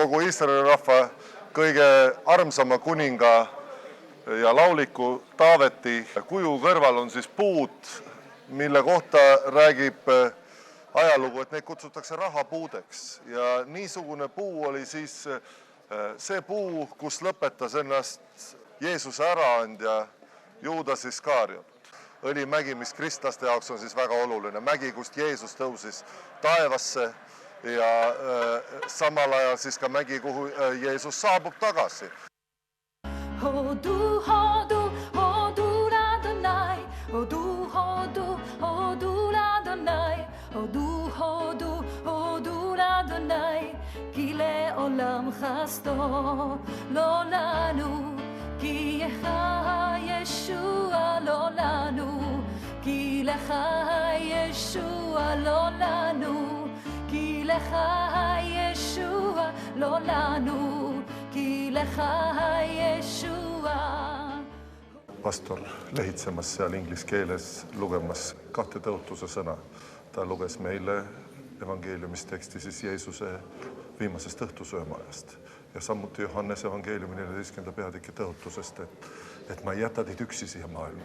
kogu Iisraeli rahva kõige armsama kuninga ja lauliku Taaveti kuju kõrval on siis puud, mille kohta räägib ajalugu, et neid kutsutakse rahapuudeks. Ja niisugune puu oli siis see puu, kus lõpetas ennast Jeesuse äraandja Juudas Iskariot. Õlimägi, mis kristlaste jaoks on siis väga oluline. Mägi, kust Jeesus tõusis taevasse ja samal ajal siis ka mägi, kuhu Jeesus saabub tagasi. Hodu, hodu, hodu Adonai, hodu, hodu, hodu Adonai, hodu, hodu, hodu Adonai, כי לעולם חסדו לא לנו, כי לך ישוע לא לנו, כי לך ישוע לא לנו, כי לך ישוע לא לנו, כי לך ישוע. Pastor lehitsemas seal inglise keeles lugemas kahte tõotuse sõna. Ta luges meile evangeeliumis teksti siis Jeesuse viimasest õhtusöömaajast ja samuti Johannes evangeeliumi 14. peatüki tõotusest, et ma ei jäta teid üksi siia maailma.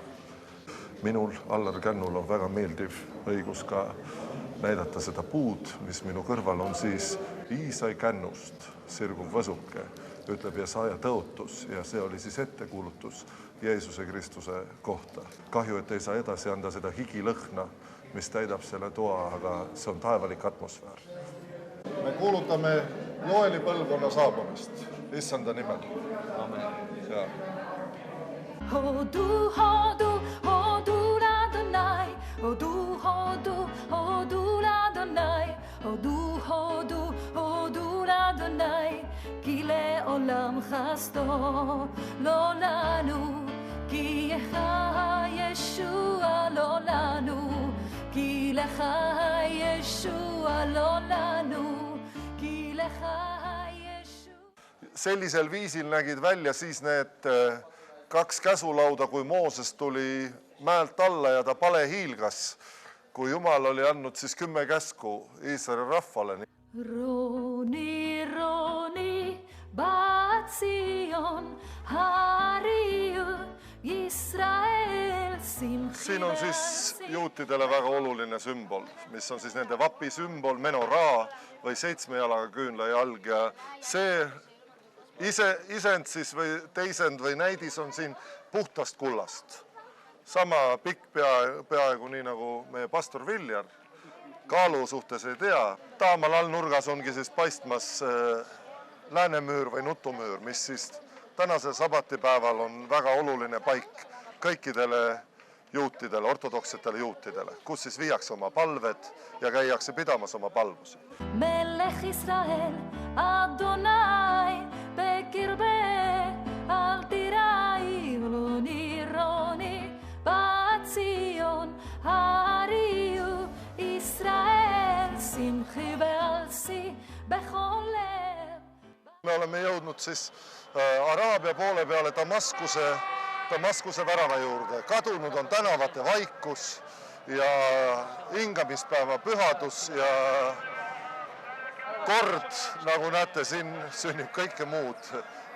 Minul, Allar Kännul, on väga meeldiv õigus ka näidata seda puud, mis minu kõrval on siis Iisai kännust sirguv võsuke, ütleb Jesaja tõotus ja see oli siis ettekuulutus Jeesuse Kristuse kohta. Kahju, et ei saa edasi anda seda higilõhna, mis täidab selle toa, aga see on taevalik atmosfäär. Me kuulutame Joeli põlvkonna saabumist Issanda nimel. Amen. Hodu, hodu, hodu Adonai, hodu, hodu, hodu Adonai, hodu, hodu, hodu Adonai, כי לעולם חסדו לא לנו, כי לך ישוע לא לנו, כי לך ישוע לא לנו, כי לך ישוע. Sellisel viisil nägid välja siis need kaks käsulauda, kui Mooses tuli mäelt alla ja ta pale hiilgas, kui Jumal oli andnud siis 10 käsku Iisraeli rahvale. Roni, Roni, Bat Sion, Hariu, Israel, Simchi. Siin on siis juutidele väga oluline sümbol, mis on siis nende vapi sümbol, menorah või 7 jalaga küünla jalg ja see isend siis või teisend või näidis on siin puhtast kullast. Sama pikk peaaegu nii nagu meie pastor Viljar. Kaalu suhtes ei tea. Taamal all nurgas ongi siis paistmas läänemüür või nutumüür, mis siis tänasel sabatipäeval on väga oluline paik kõikidele juutidele, ortodoksetele juutidele, kus siis viiakse oma palved ja käiakse pidamas oma palvusi. Melech Israel, Adonai, בקרבי אל תיראי, רוני רוני בת ציון, הריעו ישראל, שמחי ועשי בכל לב. Me oleme jõudnud siis Araabia poole peale Damaskuse värava juurde. Kadunud on tänavate vaikus ja hingamispäeva pühadus ja kord, nagu näete, siin sünnib kõike muud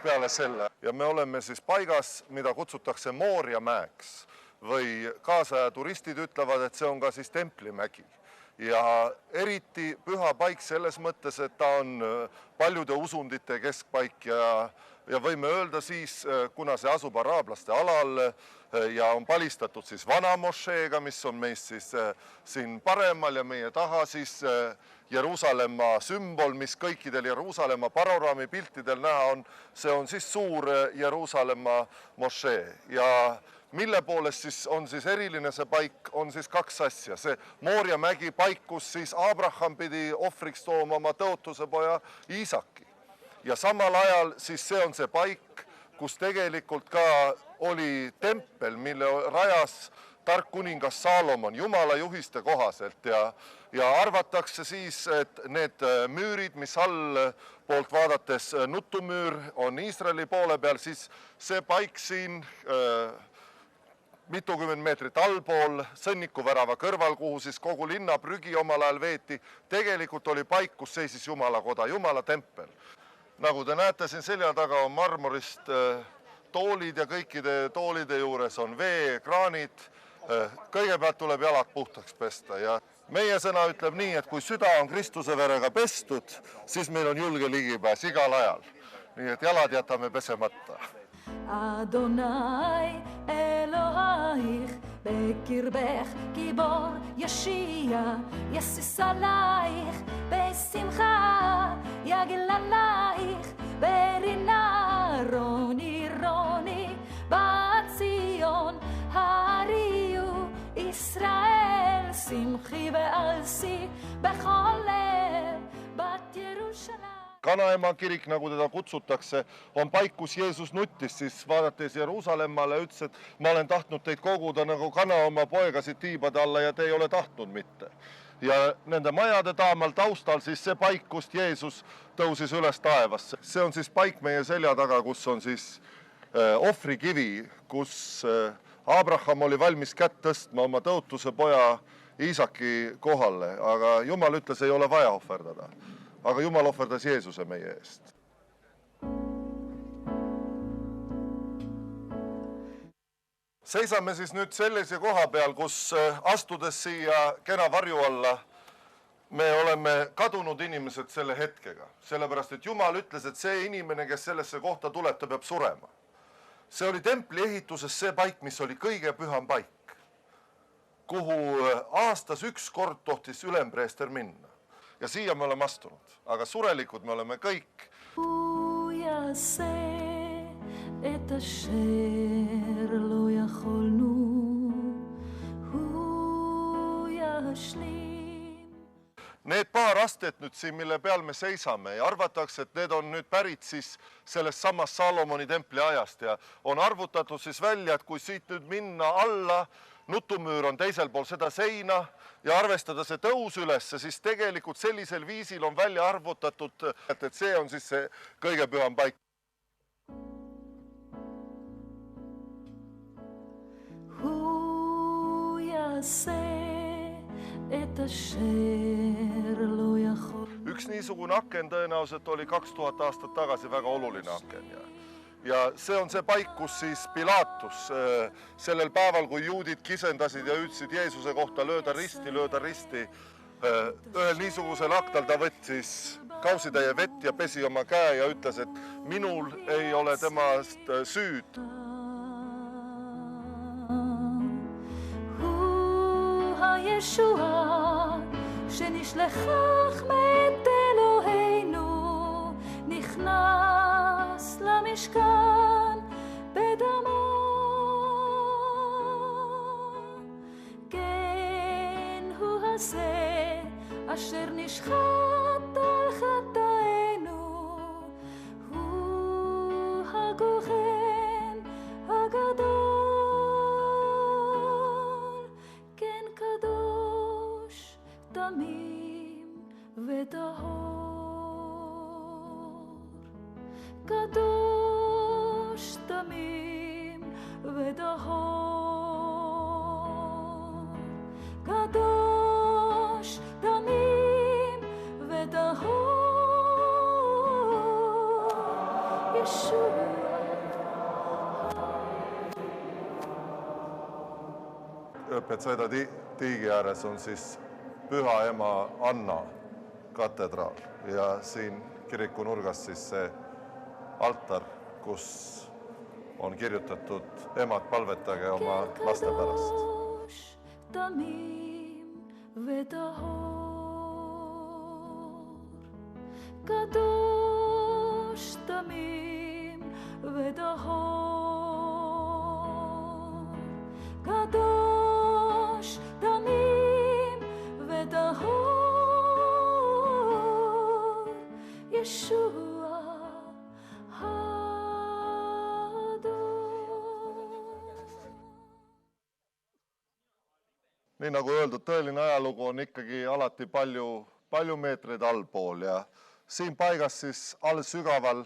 peale selle. Ja me oleme siis paigas, mida kutsutakse Mooria mäeks või kaasaja turistid ütlevad, et see on ka siis Templimägi. Ja eriti püha paik selles mõttes, et ta on paljude usundite keskpaik ja võime öelda siis, kuna see asub araablaste alal ja on palistatud siis vana mošeega, mis on meist siis siin paremal ja meie taha siis Jeruusalemma sümbol, mis kõikidel Jeruusalemma panoraami piltidel näha on, see on siis suur Jeruusalemma mošee ja mille poolest siis on siis eriline see paik, on siis 2 asja. See Mooria mägi paik, kus siis Abraham pidi ohvriks tooma oma tõotuse poja Iisaki. Ja samal ajal siis see on see paik, kus tegelikult ka oli tempel, mille rajas tark kuningas Saalomon Jumala juhiste kohaselt ja arvatakse siis, et need müürid, mis all poolt vaadates nutumüür on Iisraeli poole peal, siis see paik siin mitukümmend meetrit allpool Sõnnikuvärava kõrval, kuhu siis kogu linna prügi omal ajal veeti, tegelikult oli paik, kus seisis Jumala koda, Jumala tempel. Nagu te näete, siin selja taga on marmorist toolid ja kõikide toolide juures on veekraanid. Kõigepealt tuleb jalad puhtaks pesta ja meie sõna ütleb nii, et kui süda on Kristuse verega pestud, siis meil on julge ligipääs igal ajal. Nii et jalad jätame pesemata. Adonai Elohaiך בקרבך גיבור ישיע יסיס עלייך בשמחה יגל עלייך ברינה רוני רוני בציון הריו ישראל שמחי ועשי בכל לב בת ירושלים. Kanaema kirik, nagu teda kutsutakse, on paik, kus Jeesus nuttis, siis vaadates Jeruusalemmale ütles, et ma olen tahtnud teid koguda nagu kana oma poegasid tiibade alla ja te ei ole tahtnud mitte. Ja nende majade taamal taustal siis see paik, kust Jeesus tõusis üles taevasse. See on siis paik meie selja taga, kus on siis ohvrikivi, kus Abraham oli valmis kätt tõstma oma tõotuse poja Iisaki kohale, aga Jumal ütles, ei ole vaja ohverdada. Aga Jumal ohverdas Jeesuse meie eest. Seisame siis nüüd sellise koha peal, kus astudes siia kena varju alla, me oleme kadunud inimesed selle hetkega. Sellepärast, et Jumal ütles, et see inimene, kes sellesse kohta tuleb, ta peab surema. See oli templi ehituses see paik, mis oli kõige püham paik, kuhu aastas üks kord tohtis ülempreester minna. Ja siia me oleme astunud, aga surelikud me oleme kõik. הוא יעשה את אשר לא יכולנו, הוא ישלים. Need paar astet nüüd siin, mille peal me seisame ja arvatakse, et need on nüüd pärit siis sellest samast Salomoni templi ajast ja on arvutatud siis välja, et kui siit nüüd minna alla, nutumüür on teisel pool seda seina ja arvestada see tõus ülesse, siis tegelikult sellisel viisil on välja arvutatud, et see on siis see kõige püham paik. הוא יעשה את אשר לא יכול. Üks niisugune aken tõenäoliselt oli 2000 aastat tagasi väga oluline aken ja see on see paik, kus siis Pilatus sellel päeval, kui juudid kisendasid ja ütlesid Jeesuse kohta lööda risti, ühel niisugusel aktal ta võttis kausitäie vett ja pesi oma käe ja ütles, et minul ei ole temast süüd. הוא הישועה שנשלח מאת אלוהינו נכנס למשכן בדמו כן הוא הזה אשר נשחט על חטאינו הוא הכהן הגדול כן קדוש תמים וטהור קדוש תמים וטהור קדוש תמים וטהור ישוע Ööpetsaida tiigi ääres on siis Püha ema Anna katedraal ja siin kiriku nurgas siis see altar, kus on kirjutatud emad palvetage oma laste pärast. קדוש תמים וטהור קדוש תמים וטהור ישוע Nii nagu öeldud, tõeline ajalugu on ikkagi alati palju meetreid allpool ja siin paigas siis all sügaval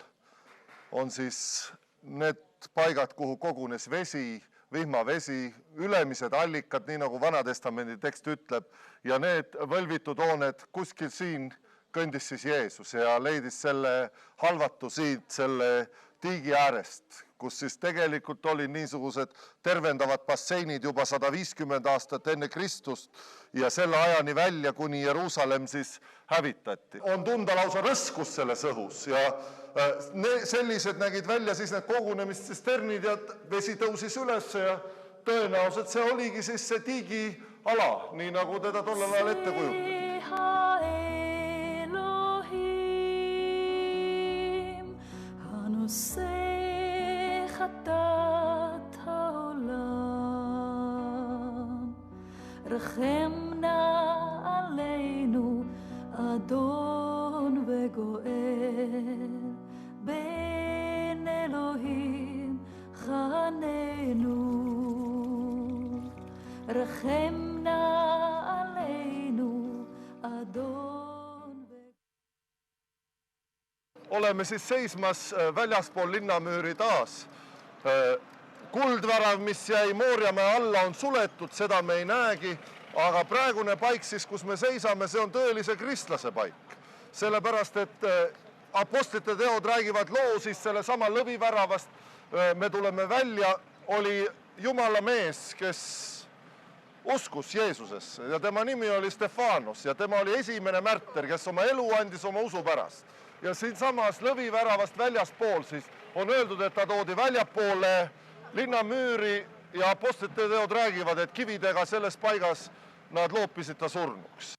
on siis need paigad, kuhu kogunes vesi, vihmavesi, ülemised allikad, nii nagu Vanatestamendi tekst ütleb, ja need võlvitud hooned kuskil siin kõndis siis Jeesus ja leidis selle halvatu siit selle tiigi äärest, kus siis tegelikult olid niisugused tervendavad basseinid juba 150 aastat enne Kristust ja selle ajani välja, kuni Jeruusalemm siis hävitati. On tunda lausa rõskus selles õhus ja sellised nägid välja siis need kogunemiststernid ja vesi tõusis üles ja tõenäoliselt see oligi siis see tiigi ala, nii nagu teda tollel ajal ette kujutati. הנושא חטאת העולם, רחם נא עלינו, אדון וגואל, בן אלוהים חננו, רחם נא עלינו, אדון Oleme siis seismas väljaspool linnamüüri taas. Kuldvärav, mis jäi Moorjamäe alla, on suletud, seda me ei näegi, aga praegune paik siis, kus me seisame, see on tõelise kristlase paik. Sellepärast, et apostlite teod räägivad loo siis selle sama lõviväravast. Me tuleme välja, oli Jumala mees, kes uskus Jeesusesse ja tema nimi oli Stefanos ja tema oli esimene märter, kes oma elu andis oma usu pärast. Ja siin samas lõviväravast väljaspool siis on öeldud, et ta toodi väljapoole linnamüüri ja apostlite teod räägivad, et kividega selles paigas nad loopisid ta surnuks.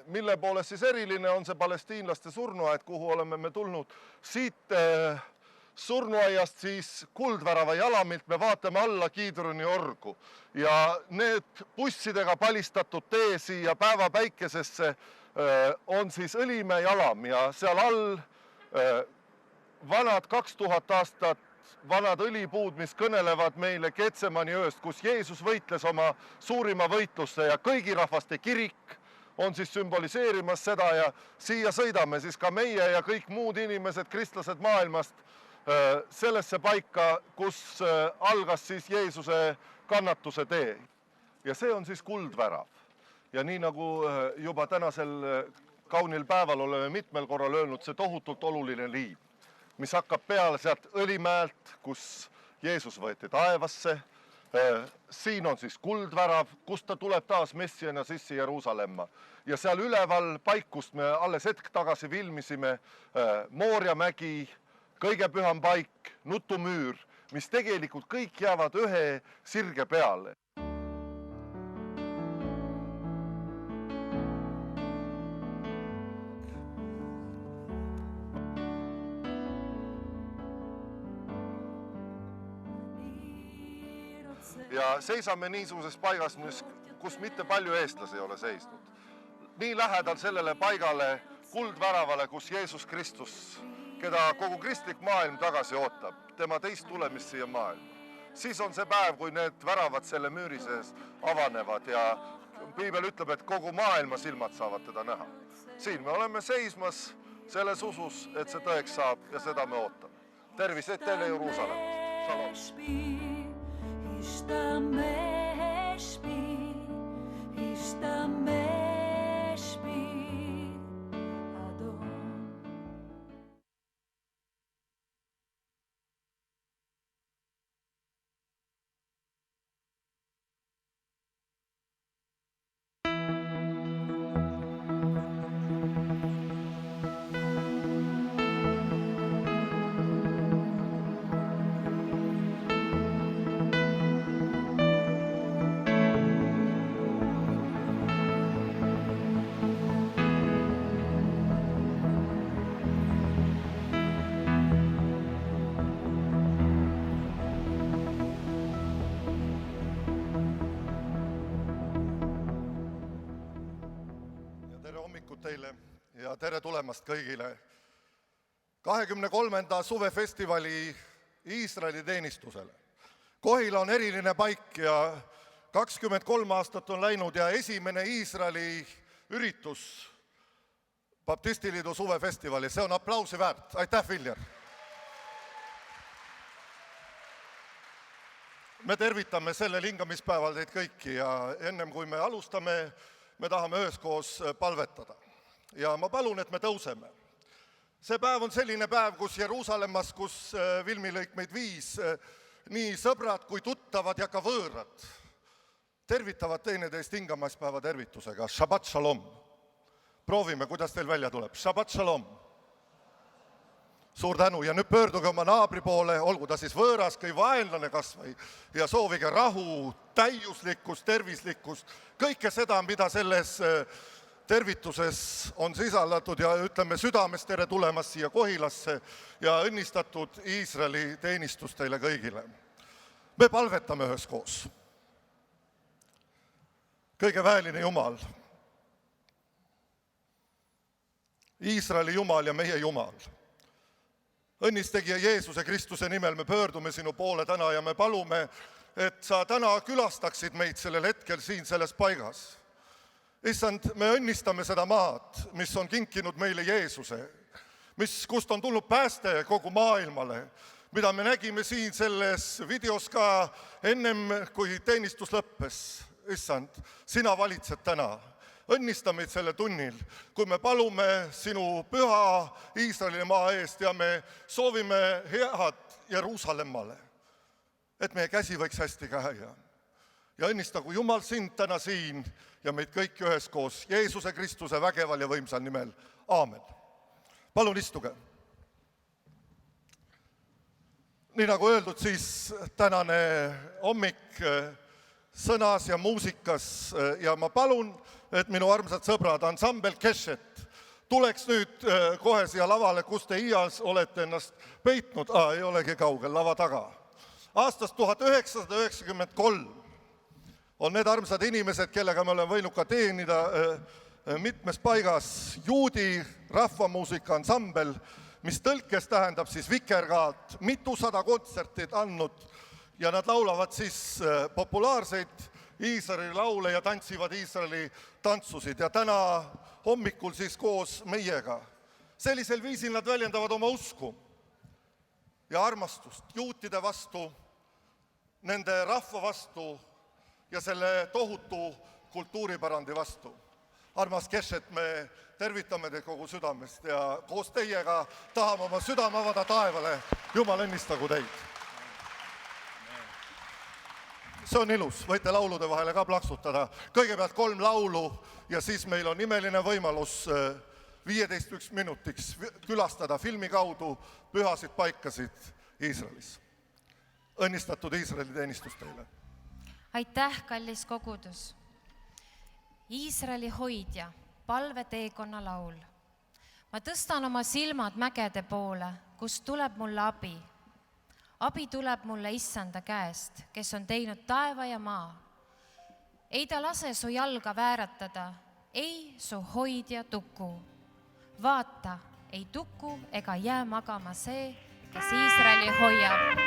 Mille poolest siis eriline on see palestiinlaste surnuaed, kuhu oleme me tulnud. Siit surnuaiast siis Kuldvärava jalamilt me vaatame alla Kiidroni orgu ja need bussidega palistatud tee siia päevapäikesesse on siis Õlimäe jalam ja seal all vanad 2000 aastat vanad õlipuud, mis kõnelevad meile Getsemani ööst, kus Jeesus võitles oma suurima võitlusse ja kõigi rahvaste kirik on siis sümboliseerimas seda ja siia sõidame siis ka meie ja kõik muud inimesed, kristlased maailmast sellesse paika, kus algas siis Jeesuse kannatuse tee. Ja see on siis Kuldvärav. Ja nii nagu juba tänasel kaunil päeval oleme mitmel korral öelnud, see tohutult oluline liim, mis hakkab peale sealt Õlimäelt, kus Jeesus võeti taevasse. Siin on siis Kuldvärav, kust ta tuleb taas messiana sisse Jeruusalemma. Ja seal üleval paikust me alles hetk tagasi filmisime Moorjamägi, kõige püham paik, Nutumüür, mis tegelikult kõik jäävad ühe sirge peale. Ja seisame niisuguses paigas, kus mitte palju eestlasi ei ole seisnud. Nii lähedal sellele paigale Kuldväravale, kus Jeesus Kristus, keda kogu kristlik maailm tagasi ootab, tema teist tulemist siia maailma. Siis on see päev, kui need väravad selle müüri sees avanevad ja Piibel ütleb, et kogu maailma silmad saavad teda näha. Siin me oleme seismas selles usus, et see tõeks saab ja seda me ootame. Tervist teile Jeruusalemmast. Shalom. השתמש בי, השתמש בי, אדון. Teile ja tere tulemast kõigile 23. suvefestivali Iisraeli teenistusele. Kohila on eriline paik ja 23 aastat on läinud ja esimene Iisraeli üritus Baptistiliidu suvefestivali. See on aplausi väärt. Aitäh, Viljar! Me tervitame sellel hingamispäeval teid kõiki ja ennem kui me alustame, me tahame üheskoos palvetada. ja ma palun, et me tõuseme. See päev on selline päev, kus Jeruusalemmas, kus filmilõik meid viis, nii sõbrad kui tuttavad ja ka võõrad tervitavad teineteist hingamispäeva tervitusega. Shabbat shalom. Proovime, kuidas teil välja tuleb. Shabbat shalom. Suur tänu ja nüüd pöörduge oma naabri poole, olgu ta siis võõras kui vaenlane kasvõi ja soovige rahu, täiuslikkust, tervislikkust, kõike seda, mida selles tervituses on sisaldatud ja ütleme südamest tere tulemast siia Kohilasse ja õnnistatud Iisraeli teenistus teile kõigile. Me palvetame üheskoos. Kõige väeline Jumal, Iisraeli Jumal ja meie Jumal. Õnnistegija Jeesuse Kristuse nimel me pöördume sinu poole täna ja me palume, et sa täna külastaksid meid sellel hetkel siin selles paigas. Issand, me õnnistame seda maad, mis on kinkinud meile Jeesuse, kust on tulnud pääste kogu maailmale, mida me nägime siin selles videos ka ennem, kui teenistus lõppes. Issand, sina valitsed täna. Õnnista meid selle tunnil, kui me palume sinu püha Iisraeli maa eest ja me soovime head Jeruusalemmale, et meie käsi võiks hästi käia. Ja õnnistagu Jumal sind täna siin ja meid kõik üheskoos Jeesuse Kristuse vägeval ja võimsal nimel. Aamen. Palun istuge. Nii nagu öeldud, siis tänane hommik sõnas ja muusikas ja ma palun, et minu armsad sõbrad, ansambel Keshet tuleks nüüd kohe siia lavale, kus te iias olete ennast peitnud. Ei olegi kaugel, lava taga. Aastast 1993 on need armsad inimesed, kellega me oleme võinud ka teenida mitmes paigas, juudi rahvamuusika ansambel, mis tõlkes tähendab siis vikerkaat, mitusada kontsertid andnud ja nad laulavad siis populaarseid Iisraeli laule ja tantsivad Iisraeli tantsusid ja täna hommikul siis koos meiega. Sellisel viisil nad väljendavad oma usku ja armastust juutide vastu, nende rahva vastu ja selle tohutu kultuuripärandi vastu. Armas Keshet, me tervitame teid kogu südamest ja koos teiega tahame oma südame avada taevale. Jumal õnnistagu teid. See on ilus, võite laulude vahele ka plaksutada. Kõigepealt 3 laulu ja siis meil on imeline võimalus 15 minutiks külastada filmi kaudu pühasid paikasid Iisraelis. Õnnistatud Iisraeli teenistus teile. Aitäh, kallis kogudus. Iisraeli hoidja, palveteekonna laul. Ma tõstan oma silmad mägede poole, kust tuleb mulle abi. Abi tuleb mulle Issanda käest, kes on teinud taeva ja maa. Ei ta lase su jalga vääratada, ei su hoidja tuku. Vaata, ei tuku ega jää magama see, kes Iisraeli hoiab.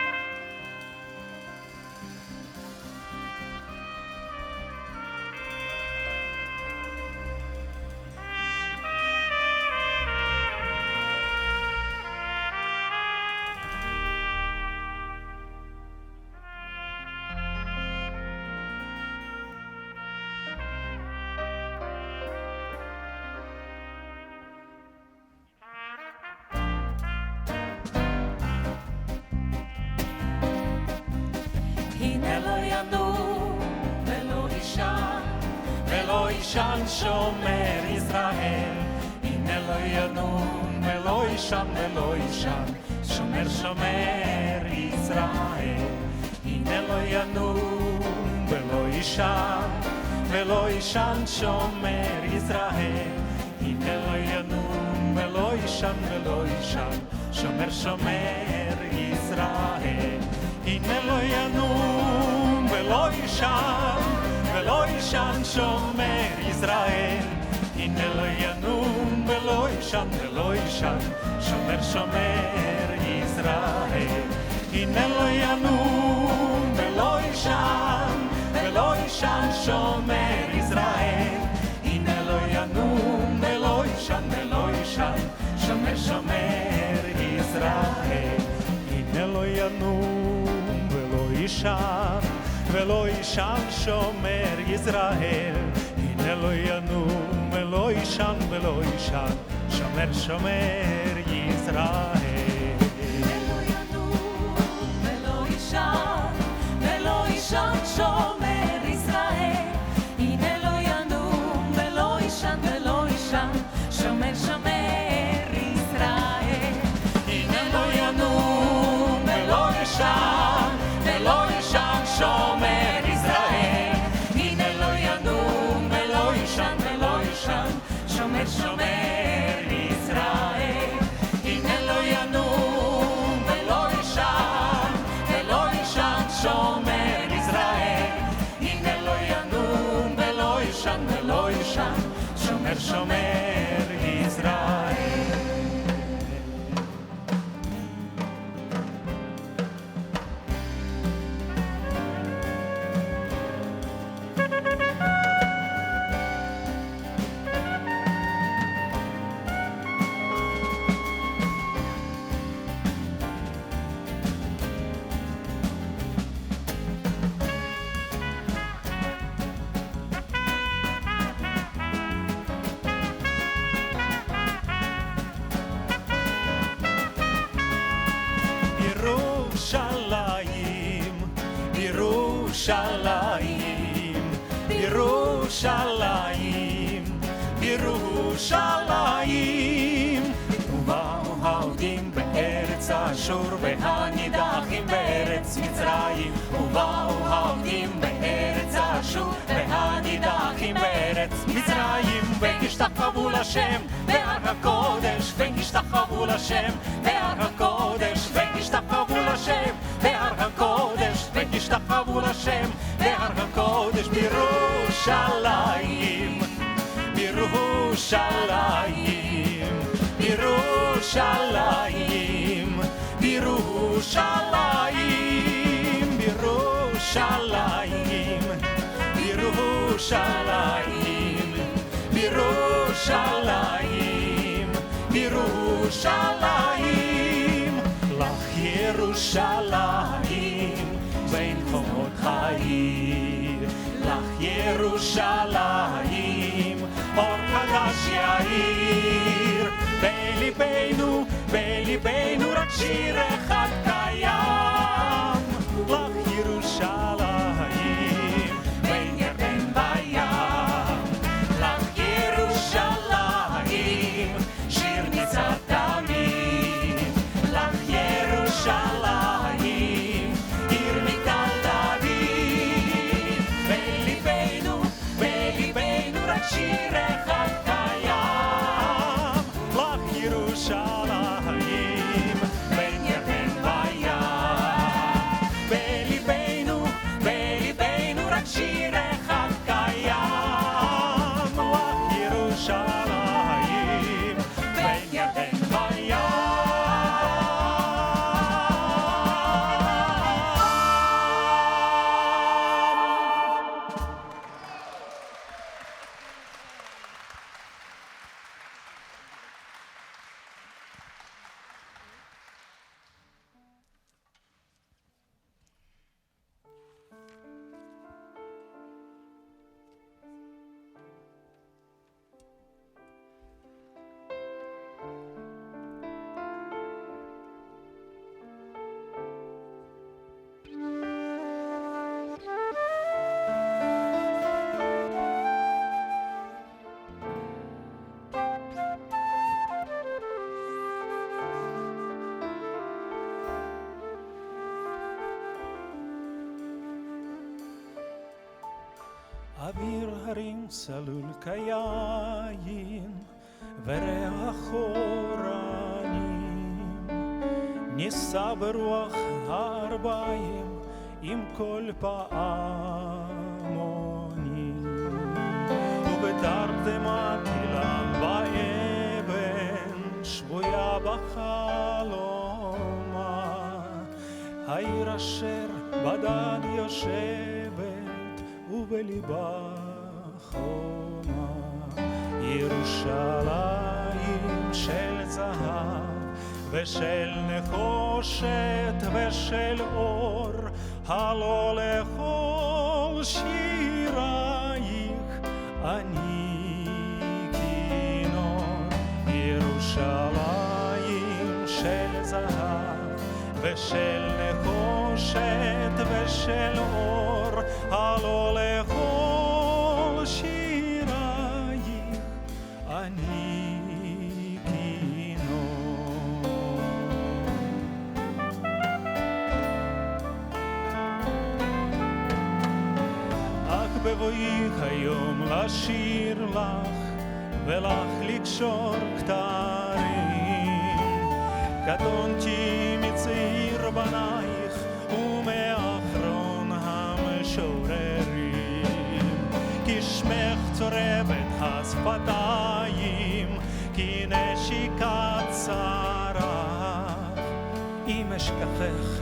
Eloi shomer Israel, in Eloi Yanum, Eloi Sham, shomer shomer Israel, in Eloi Yanum, Eloi Sham, shomer Israel, in Eloi Yanum, Eloi Sham, shomer shomer Israel, in Eloi Yanum, Eloi Sham. Eloi Shan shomer Israel, in Eloi Yanum, Eloi Shan, shomer shomer Israel, in Eloi Yanum, Eloi Shan, shomer Israel, in Eloi Yanum, Eloi Shan, shomer shomer Israel, in Eloi Yanum, Eloi Shan. ולא ישן שומר ישראל, הנה הנה לא ינום ולא יישן ולא יישן, שומר שומר ישראל. ולא ינום ולא יישן, ולא יישן שומר ישראל. הנה לא ינום ולא יישן ולא יישן, שומר שומר ישראל. הנה לא ינום ולא יישן ולא יישן, שומר ישראל. הנה לא ינום ולא יישן ולא יישן, שומר שומר ישראל. הנה לא ינום ולא יישן ולא יישן, שומר ישראל. הנה לא ינום ולא יישן ולא יישן, שומר שומר ישראל. בירושלים, בירושלים, ובאו העודים בארץ אשור והנידחים בארץ מצרים, ובאו העודים בארץ אשור והנידחים בארץ מצרים, והשתחוו לשם בהר הקודש, והשתחוו לשם בהר הקודש, והשתחוו לשם בהר הקודש, והשתחוו לשם בהר הקודש. בירושלים, בירושלים, בירושלים, בירושלים, בירושלים, בירושלים, בירושלים, בירושלים, לך ירושלים בין חומות העיר, לך ירושלים אור חדש יאיר, בליבנו, בליבנו רק שיר אחד קיים, לך ירושלים בין ירדן בים, לך ירושלים שיר ניצת תמיד, לך ירושלים עיר מגדל דוד, בליבנו, בליבנו רק שיר אחד קיים, לך ירושלים בין ירדן בים, בליבנו, בליבנו רק שיר אחד קיים, לך ירושלים בין ירדן בים. אוויר הרים צלול כיין וריח אורנים, נישא ברוח הארבעים עם כל פעמונים, ובתרדמה תילה באבן שבויה בחלומה, העיר אשר בדד יושבת ובליבה חומה, ירושלים של זהב ושל נחושת ושל אור, הלא לכל שירייך אני כינור, ירושלים של זהב ושל נחושת ושל אור, הלא לכל שירייך אני כינור. אך בבואי היום לשיר לך ולך לקשור כתרים, קטונתי מצעיר בנייך ומאחרון המשוררים, כי שמך צורבת השפתיים, כי נשיקת שרף. אם אשכחך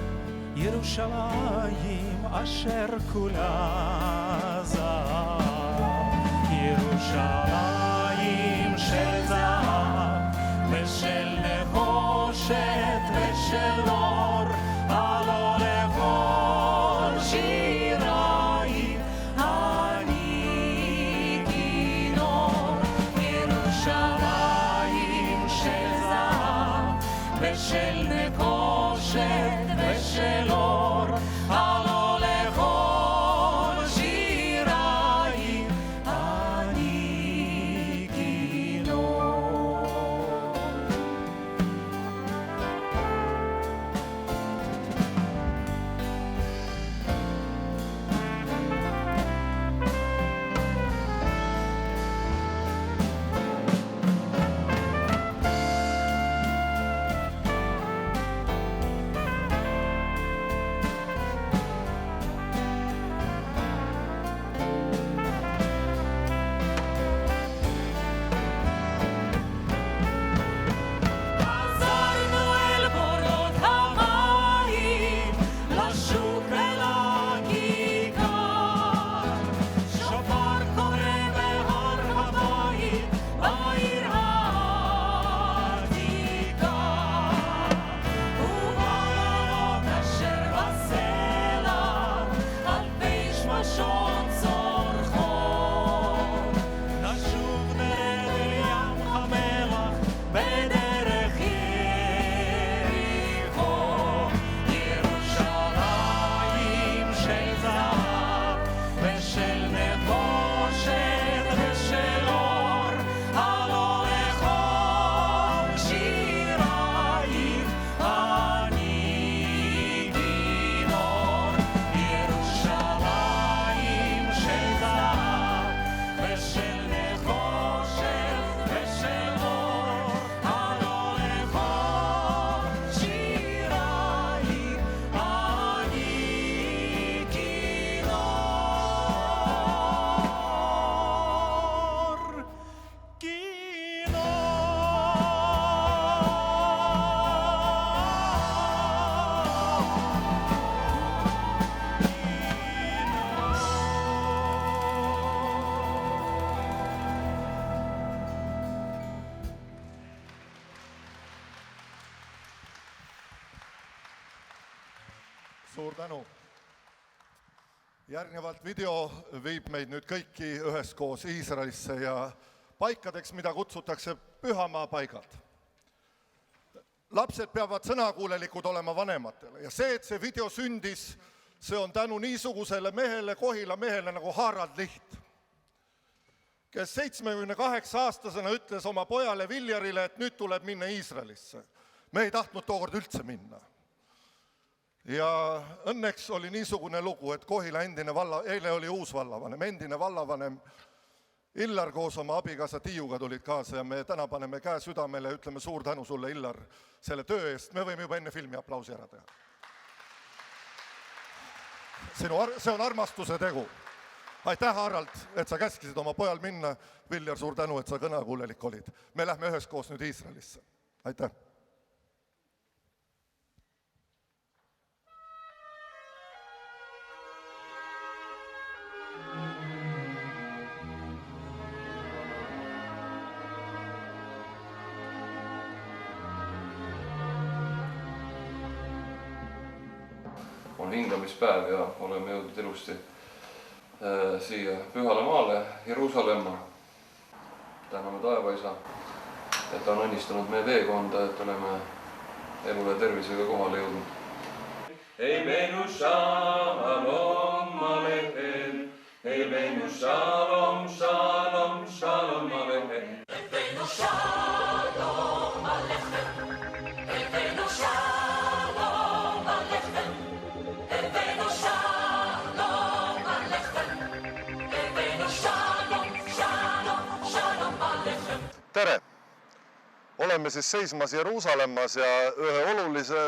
ירושלים אשר כולה זהב, ירושלים של זהב ושל נחושת ושל אור, הלא לכל שירייך אני כינור. ירושלים של זהב ושל נחושת ושל אור, הלא לכל שירייך אני כינור. Suur tänu. Järgnevalt video viib meid nüüd kõiki üheskoos Iisraelisse ja paikadeks, mida kutsutakse pühamaa paigad. Lapsed peavad sõnakuulelikud olema vanematele ja see, et see video sündis, see on tänu niisugusele mehele, Kohila mehele nagu Harald Liht, kes 78-aastasena ütles oma pojale Viljarile, et nüüd tuleb minna Iisraelisse. Me ei tahtnud tookord üldse minna. Ja õnneks oli niisugune lugu, et Kohila eile oli uus vallavanem, endine vallavanem Illar koos oma abikaasa Tiiuga tulid kaasa ja me täna paneme käe südamele ja ütleme suur tänu sulle, Illar, selle töö eest. Me võime juba enne filmi aplausi ära teha. See on armastuse tegu. Aitäh, Harald, et sa käskisid oma pojal minna. Viljar, suur tänu, et sa kõnakuulelik olid. Me lähme üheskoos nüüd Iisraelisse. Aitäh. On hingamispäev ja oleme jõudnud ilusti siia Pühale maale, Jeruusalemma. Täname taevaisa, et on õnnistanud meie teekonda, et oleme elu ja tervisega kohale jõudnud. Eibenu shalom aleichem, Eibenu shalom, shalom, shalom aleichem. Eibenu shalom aleichem, Eibenu shalom aleichem, Eibenu shalom aleichem, Eibenu shalom, shalom, shalom aleichem. Tere! Oleme siis seismas Jeruusalemmas ja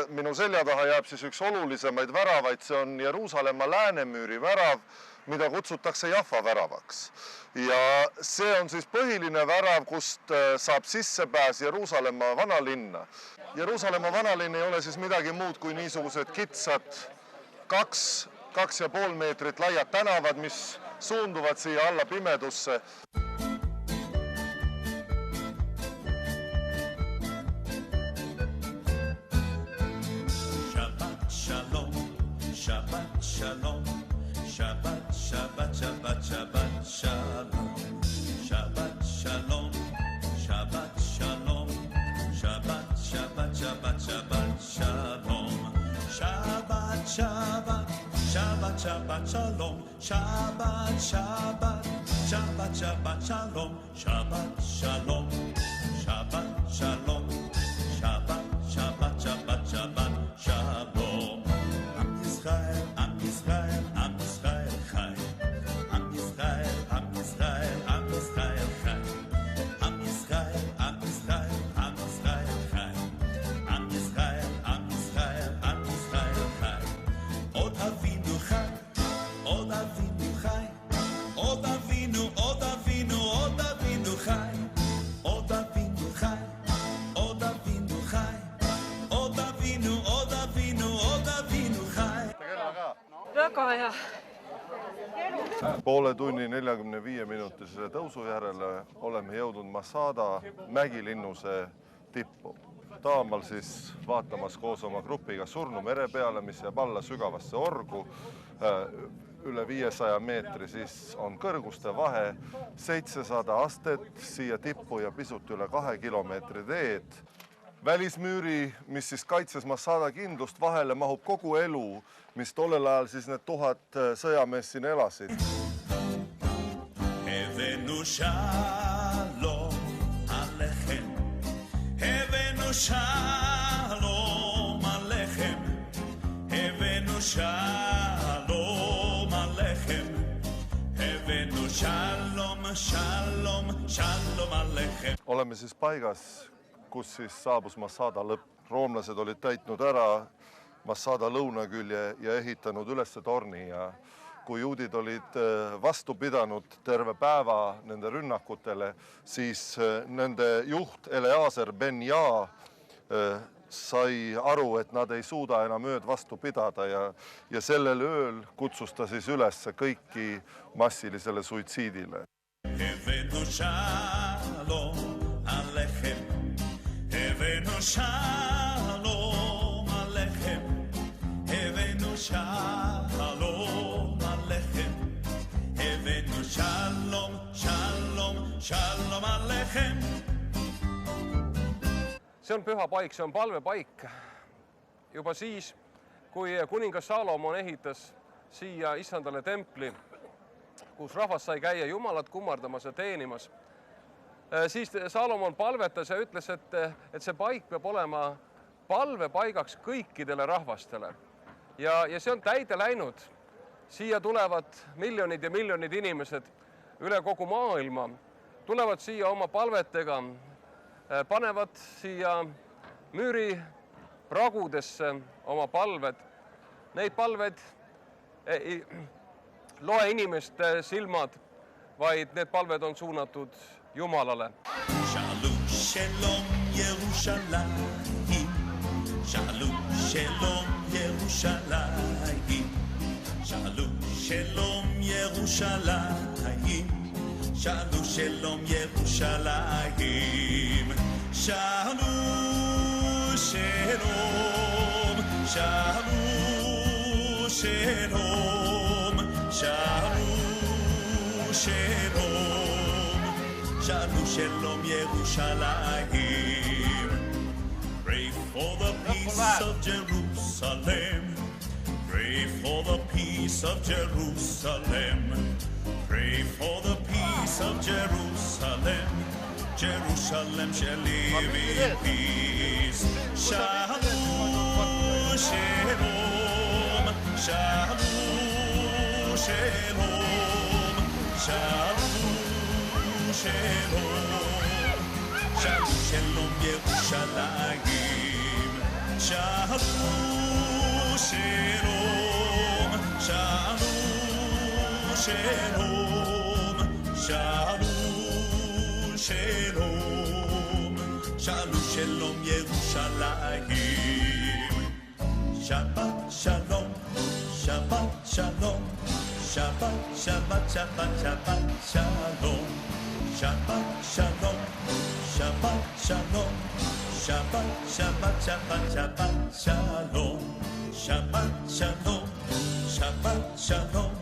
minu selja taha jääb siis üks olulisemaid väravaid, see on Jeruusalemma läänemüüri värav, mida kutsutakse Jaffa väravaks. Ja see on siis põhiline värav, kust saab sissepääs Jeruusalemma vanalinna. Jeruusalemma vanalinn ei ole siis midagi muud kui niisugused kitsad 2,5 meetrit laiad tänavad, mis suunduvad siia alla pimedusse. Shalom, Shabbat, Shabbat, Shabbat, Shabbat, Shalom. Shabbat, Shalom, Shabbat, Shalom, Shabbat, Shabbat, Shabbat, Shabbat, Shalom. Shabbat, Shabbat, Shabbat, Shabbat, Shalom. Shabbat, Shabbat, Shabbat, Shabbat, Shalom. Shabbat, Shalom, Shabbat, Shalom, Shabbat, Shabbat, Shabbat, Shabbat, Shalom. Israel, Am Israel, Am Israel chai. Am Israel, Am Israel, Am Israel chai. Am Israel, Am Israel, Am Israel chai. Am Israel, Am Israel, Am Israel chai. Od Avinu chai, Od Avinu chai. Od Avinu, Od Avinu, Od Avinu chai. Od Avinu chai, Od Avinu chai. Od Avinu, Od Avinu, Od Avinu chai. Väga hea. Poole tunni 45 minutisele tõusu järele oleme jõudnud Masada mägilinnuse tippu. Taamal siis vaatamas koos oma grupiga surnu mere peale, mis jääb alla sügavasse orgu. Üle 500 meetri siis on kõrguste vahe, 700 astet siia tippu ja pisut üle 2 kilomeetri teed. Välismüüri, mis siis kaitses Masada kindlust, vahele mahub kogu elu, mis tollel ajal siis need 1000 sõjameest siin elasid. Evenu shalom alechem, Evenu shalom alechem, Evenu shalom alechem, Evenu shalom, shalom, shalom alechem. Oleme siis paigas, kus siis saabus Masada lõpp. Roomlased olid täitnud ära Masada lõunakülje ja ehitanud ülesse torni ja kui juudid olid vastu pidanud terve päeva nende rünnakutele, siis nende juht Eleazer ben Ja sai aru, et nad ei suuda enam ööd vastu pidada ja sellel ööl kutsus ta siis üles kõiki massilisele suitsiidile. Evenu shalom alechem, Evenu shalom alechem, Evenu shalom alechem, Evenu shalom, shalom, shalom alechem. See on püha paik, see on palvepaik. Juba siis, kui kuningas Salomon ehitas siia Issandale templi, kus rahvas sai käia Jumalat kummardamas ja teenimas, siis Salomon palvetas ja ütles, et see paik peab olema palvepaigaks kõikidele rahvastele. Ja see on täide läinud. Siia tulevad miljonid ja miljonid inimesed üle kogu maailma, tulevad siia oma palvetega, panevad siia müüri pragudesse oma palved. Neid palved ei loe inimeste silmad, vaid need palved on suunatud Jumalale. Shalom, shalom, Yerushalayim. Shalom, shalom, Yerushalayim. Shalom, shalom, Yerushalayim. Shalom, shalom, Yerushalayim. Shalom, shalom, shalom, shalom, shalom. Shalom, Shalom, Shalom, Yerushalayim. Pray for the peace of Jerusalem. Pray for the peace of Jerusalem. Pray for the peace of Jerusalem. Jerusalem shall live in peace. Shalom, Shalom, Shalom, Shalom, Shalom, Shalom, Shalom, Shalom, Yerushalayim. Shalom, Shalom, Shalom, Shalom, Shalom, Shalom, Shalom, Shalom, Yerushalayim. Shabbat Shalom, Shabbat Shalom, Shabbat, Shabbat, Shabbat, Shabbat Shalom, Shabbat Shalom, Shabbat Shalom, Shabbat, Shabbat, Shabbat, Shabbat Shalom, Shabbat Shalom, Shabbat Shalom,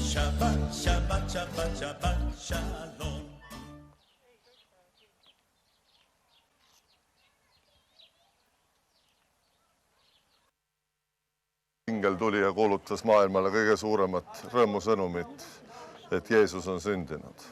Shabbat, Shabbat, Shabbat, Shabbat Shalom. Ingel tuli ja kuulutas maailmale kõige suuremat rõõmusõnumit, et Jeesus on sündinud.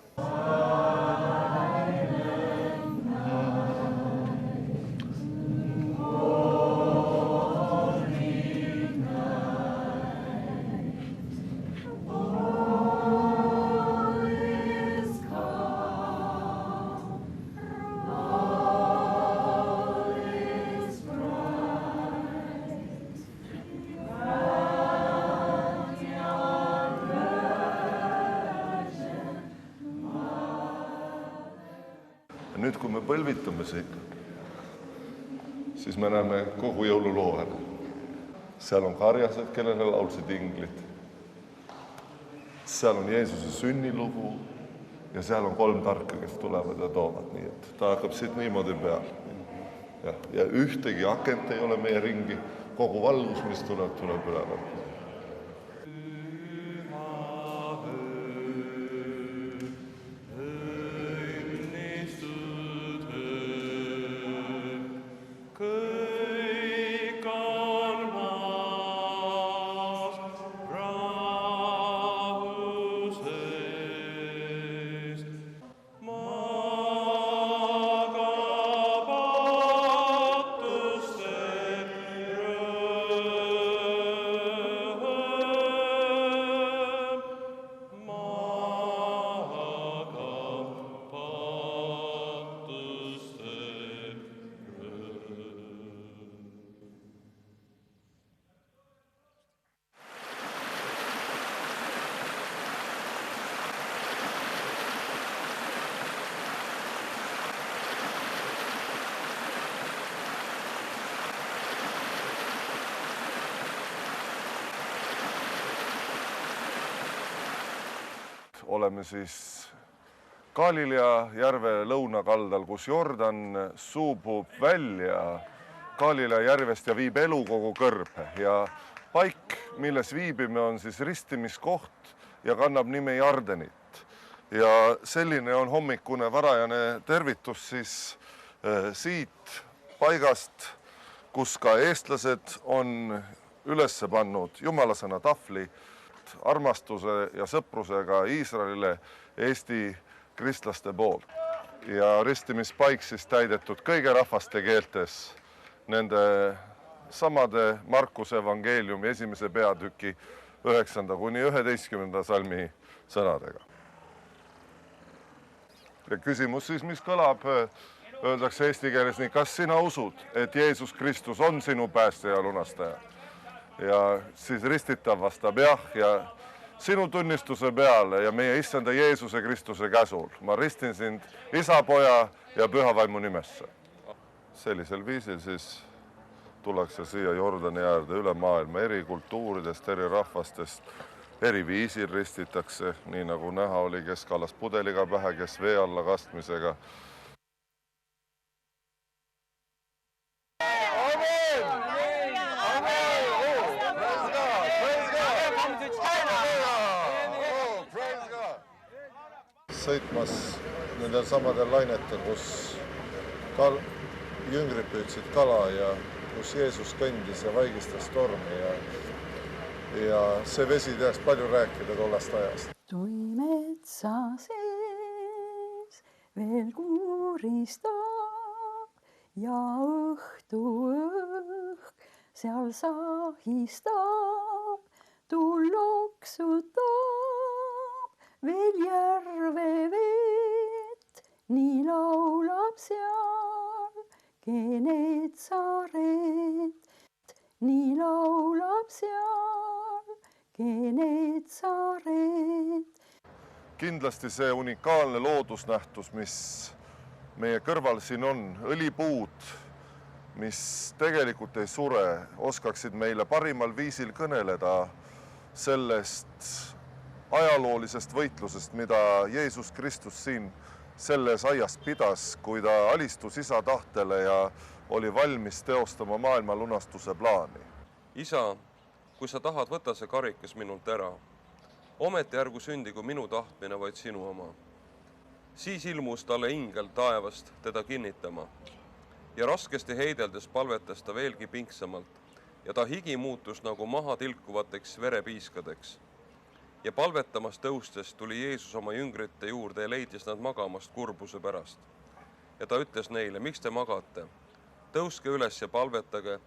Nüüd, kui me põlvitume siin, siis me näeme kogu jõululoo ära. Seal on karjased, kellele laulsid inglid. Seal on Jeesuse sünnilugu ja seal on 3 tarka, kes tulevad ja toovad. Nii et ta hakkab siit niimoodi peal. Ja ühtegi akent ei ole meie ringi. Kogu valgus, mis tuleb üleval. Oleme siis Galilea järve lõunakaldal, kus Jordan suubub välja Galilea järvest ja viib elukogu kõrbe. Ja paik, milles viibime, on siis ristimiskoht ja kannab nime Jardenit. Ja selline on hommikune varajane tervitus siis siit paigast, kus ka eestlased on üles pannud jumalasõna tahvli armastuse ja sõprusega Iisraelile Eesti kristlaste poolt. Ja ristimispaik siis täidetud kõige rahvaste keeltes nende samade Markuse evangeeliumi 1. peatüki 9. kuni 11. salmi sõnadega. Ja küsimus siis, mis kõlab, öeldakse eesti keeles nii, kas sina usud, et Jeesus Kristus on sinu päästja ja lunastaja? Ja siis ristitav vastab jah, ja sinu tunnistuse peale ja meie issanda Jeesuse Kristuse käsul ma ristin sind Isa, Poja ja Püha Vaimu nimesse. Sellisel viisil siis tullakse siia Jordani äärde üle maailma eri kultuuridest, eri rahvastest, eri viisil ristitakse, nii nagu näha oli, kes kallas pudeliga pähe, kes vee alla kastmisega. sõitmas nendel samadel lainetel, kus jüngrid püüdsid kala ja kus Jeesus kõndis ja vaigistas tormi ja see vesi teaks palju rääkida tollest ajast. Tuimetsa sees veel kuuristab ja õhtu õhk seal sahistab, tuul loksutab veel järve vett, nii laulab seal Geneetsaret, nii laulab seal Geneetsaret. Kindlasti see unikaalne loodusnähtus, mis meie kõrval siin on, õlipuud, mis tegelikult ei sure, oskaksid meile parimal viisil kõneleda sellest ajaloolisest võitlusest, mida Jeesus Kristus siin selles aias pidas, kui ta alistus isa tahtele ja oli valmis teostama maailma lunastuse plaani. Isa, kui sa tahad, võta see karikas minult ära. Ometi ärgu sündigu minu tahtmine, vaid sinu oma. Siis ilmus talle ingel taevast teda kinnitama ja raskesti heideldes palvetas ta veelgi pingsamalt ja ta higi muutus nagu maha tilkuvateks verepiiskadeks. Ja palvetamas tõustes tuli Jeesus oma jüngrite juurde ja leidis nad magamast kurbuse pärast. Ja ta ütles neile, miks te magate? Tõuske üles ja palvetage,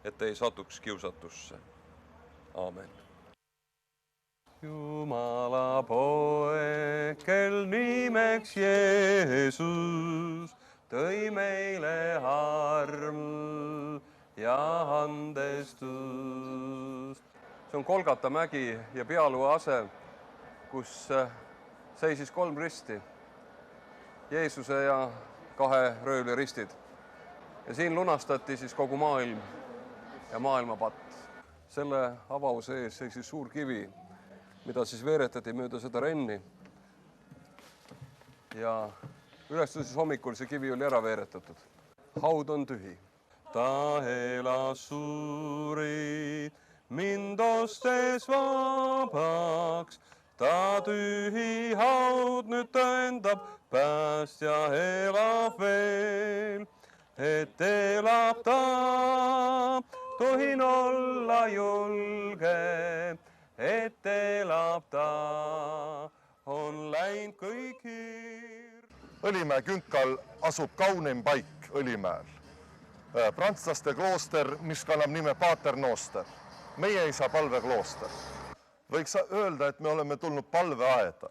et te ei satuks kiusatusse. Aamen. Jumala poeg, kel nimeks Jeesus, tõi meile arm ja andestust. See on Kolgata mägi ja pealuu ase, kus seisis 3 risti, Jeesuse ja 2 röövli ristid. Ja siin lunastati siis kogu maailm ja maailmapatt. Selle avause ees seisis suur kivi, mida siis veeretati mööda seda renni. Ja ülestuses hommikul see kivi oli ära veeretatud. Haud on tühi. Ta elas suri, mind ostes vabaks. Ta tühi haud nüüd tõendab, päästja elab veel. Et elab ta, tohin olla julge. Et elab ta, on läinud kõik hirm. Õlimäe künkal asub kaunim paik Õlimäel. Prantslaste klooster, mis kannab nime Pater Noster. Meie isa palveklooster. Võiks öelda, et me oleme tulnud palveaeda,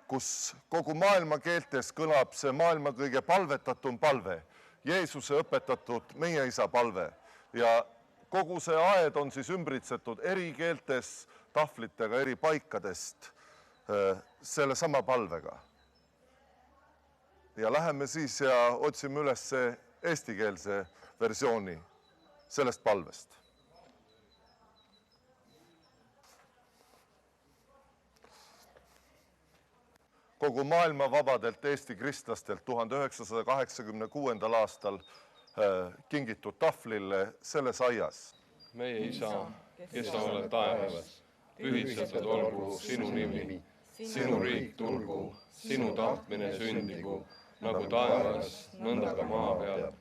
kus kogu maailma keeltes kõlab see maailma kõige palvetatum palve, Jeesuse õpetatud meie isa palve. Ja kogu see aed on siis ümbritsetud eri keeltes, tahvlitega eri paikadest selle sama palvega. Ja läheme siis ja otsime üles eestikeelse versiooni sellest palvest. Kogu maailma vabadelt Eesti kristlastelt 1986. aastal kingitud tahvlile selles aias. Meie isa, kes sa oled taevas, pühitsetud olgu sinu nimi, sinu riik tulgu, sinu tahtmine sündigu, nagu taevas, nõnda ka maa peal.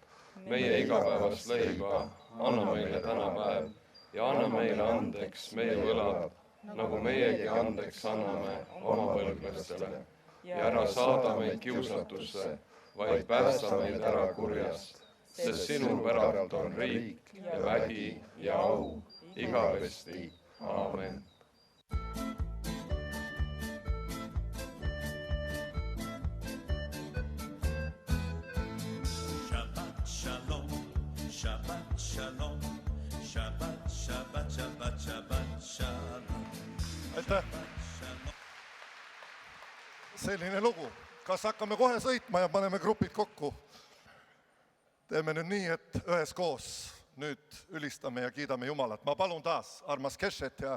Meie igapäevast leiba anna meile täna päev ja anna meile andeks meie võlad, nagu meiegi andeks anname oma võlglastele. Ja ära saada meid kiusatusse, vaid päästa meid ära kurjast, sest sinu päralt on riik ja vägi ja au igavesti. Aamen. Shabbat shalom, Shabbat shalom, Shabbat, Shabbat, Shabbat, Shabbat shalom. Aitäh! Selline lugu. Kas hakkame kohe sõitma ja paneme grupid kokku? Teeme nüüd nii, et üheskoos nüüd ülistame ja kiidame Jumalat. Ma palun taas armas Keshet ja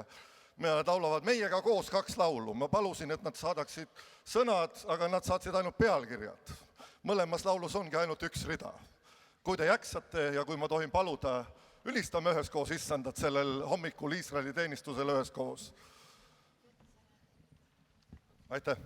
me laulavad meiega koos 2 laulu. Ma palusin, et nad saadaksid sõnad, aga nad saatsid ainult pealkirjad. Mõlemas laulus ongi ainult 1 rida. Kui te jaksate ja kui ma tohin paluda, ülistame üheskoos issandat sellel hommikul Iisraeli teenistusel üheskoos. Aitäh!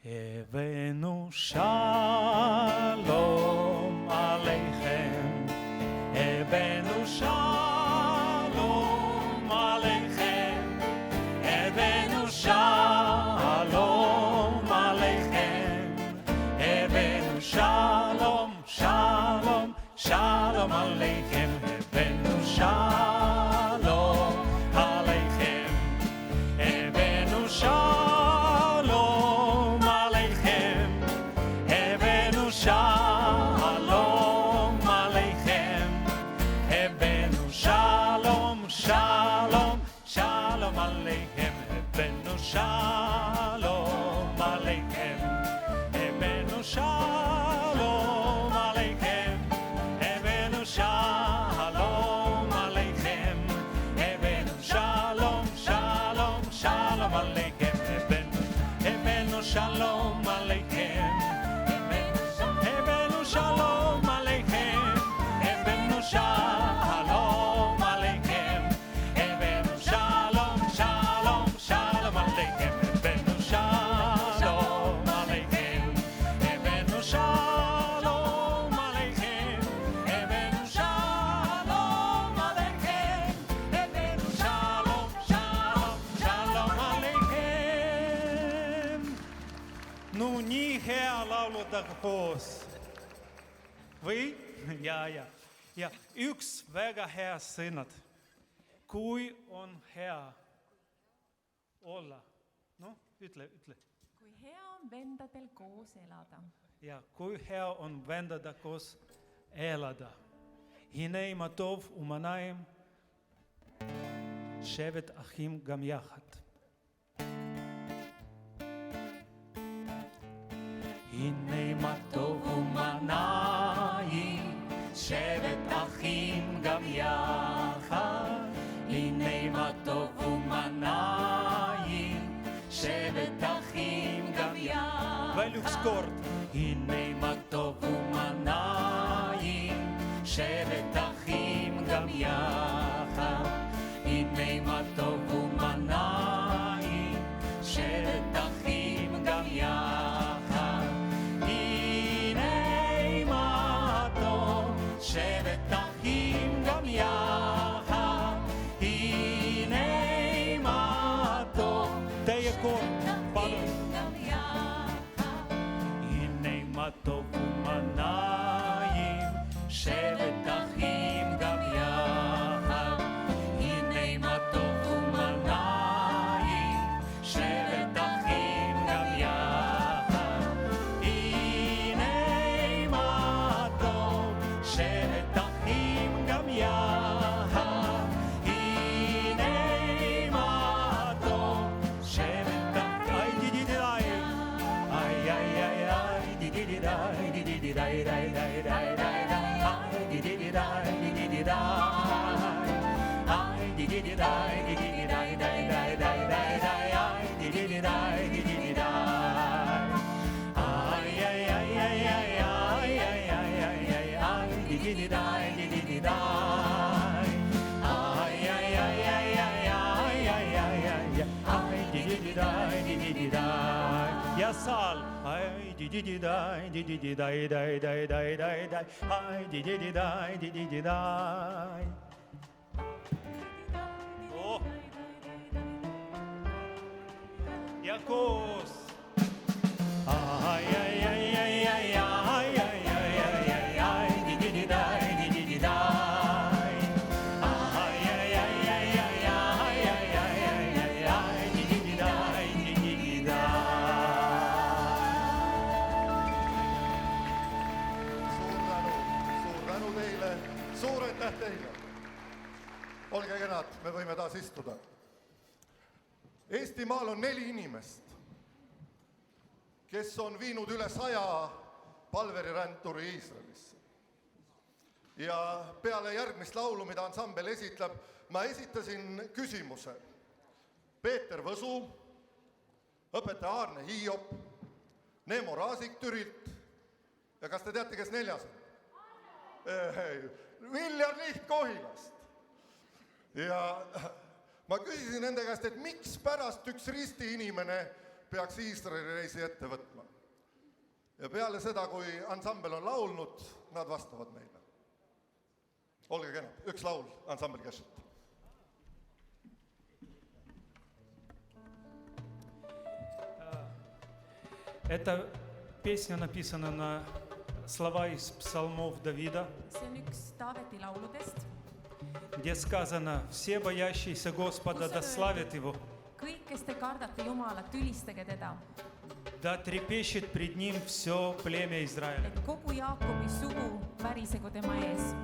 הבאנו שלום עליכם, הבאנו שלום עליכם, הבאנו שלום עליכם, הבאנו שלום, שלום, שלום עליכם, הבאנו שלום עליכם, הבאנו שלום עליכם, הבאנו שלום עליכם, הבאנו שלום, שלום, שלום עליכם, הבאנו שלום עליכם, הבאנו שלום עליכם, הבאנו שלום עליכם, הבאנו שלום, שלום, שלום עליכם, הבאנו שלום עליכם, הבאנו שלום עליכם, הבאנו שלום עליכם, הבאנו שלום, שלום, שלום עליכם, הבאנו שלום עליכם, הבאנו שלום עליכם, הבאנו שלום עליכם, הבאנו שלום, שלום, שלום עליכם. Nu, ni her laulada koos. Või? Ja. Üks väga hea sõnad. Kui on hea olla. No, ütle. Kui hea on vendadel koos elada. Ja, kui hea on vendada koos elada. הנה מה טוב ומה נעים שבת אחים גם יחד. הנה מה טוב ומה נעים שבת אחים גם יחד. הנה מה טוב ומה נעים שבת אחים גם יחד. ולוקסקורט. הנה מה טוב ומה נעים שבת אחים גם יחד. הנה מה טוב ומה נעים שבת אחים גם יחד. הנה מה טוב שבת אחים גם יחד. הנה מה טוב תיקור פלון. הנה מה טוב ומה נעים שבת אחים גם יחד. הנה מה טוב ומה נעים שבת אחים גם יחד. הנה מה טוב שבת אחים גם יחד. הנה מה טוב שבת אחים Yasal ay di di dai di di dai dai dai dai dai dai ay di dai di dai. Oh Yakos ay ay ay ay ay ay ay ay ay di dai di dai. Ay ay ay ay ay ay ay ay ay di dai di dai. Suur tänu teile, suur aitäh teile. Olge kenad, me võime taas istuda. Eestimaal on 4 inimest, kes on viinud üle 100 palveriränduri Iisraelisse. Ja peale järgmist laulu, mida ansambel esitleb, ma esitasin küsimuse. Peeter Võsu, õpetaja Aarne Hiiop, Neemo Raasik Türilt ja kas te teate, kes 4. on? Viljar Liht Kohilast. Ja ma küsisin nende käest, et miks pärast üks risti inimene peaks Iisraeli reisi ette võtma. Ja peale seda, kui ansambel on laulnud, nad vastavad meile. Olge kena, üks laul ansambel Keshet. Эта песня написана на слова из псалмов Давида, see on üks Taaveti lauludest, где сказано: «Все боящиеся Господа да славят Его, kõik, kes te kardate Jumalat, ülistage teda, да трепещет пред Ним все племя Израиля». et kogu Jaakobi sugu värisegu tema ees.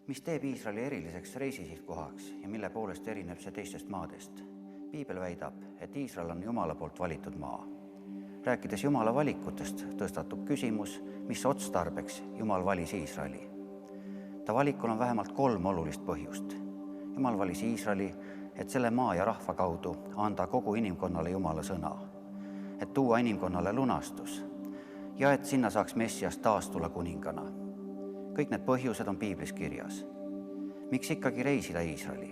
Mis teeb Iisraeli eriliseks reisisihtkohaks ja mille poolest erineb see teistest maadest? Piibel väidab, et Iisrael on Jumala poolt valitud maa. Rääkides Jumala valikutest, tõstatub küsimus, mis otstarbeks Jumal valis Iisraeli. Ta valikul on vähemalt 3 olulist põhjust. Jumal valis Iisraeli, et selle maa ja rahva kaudu anda kogu inimkonnale Jumala sõna, et tuua inimkonnale lunastus ja et sinna saaks Messias taas tulla kuningana. Kõik need põhjused on Piiblis kirjas. Miks ikkagi reisida Iisraeli?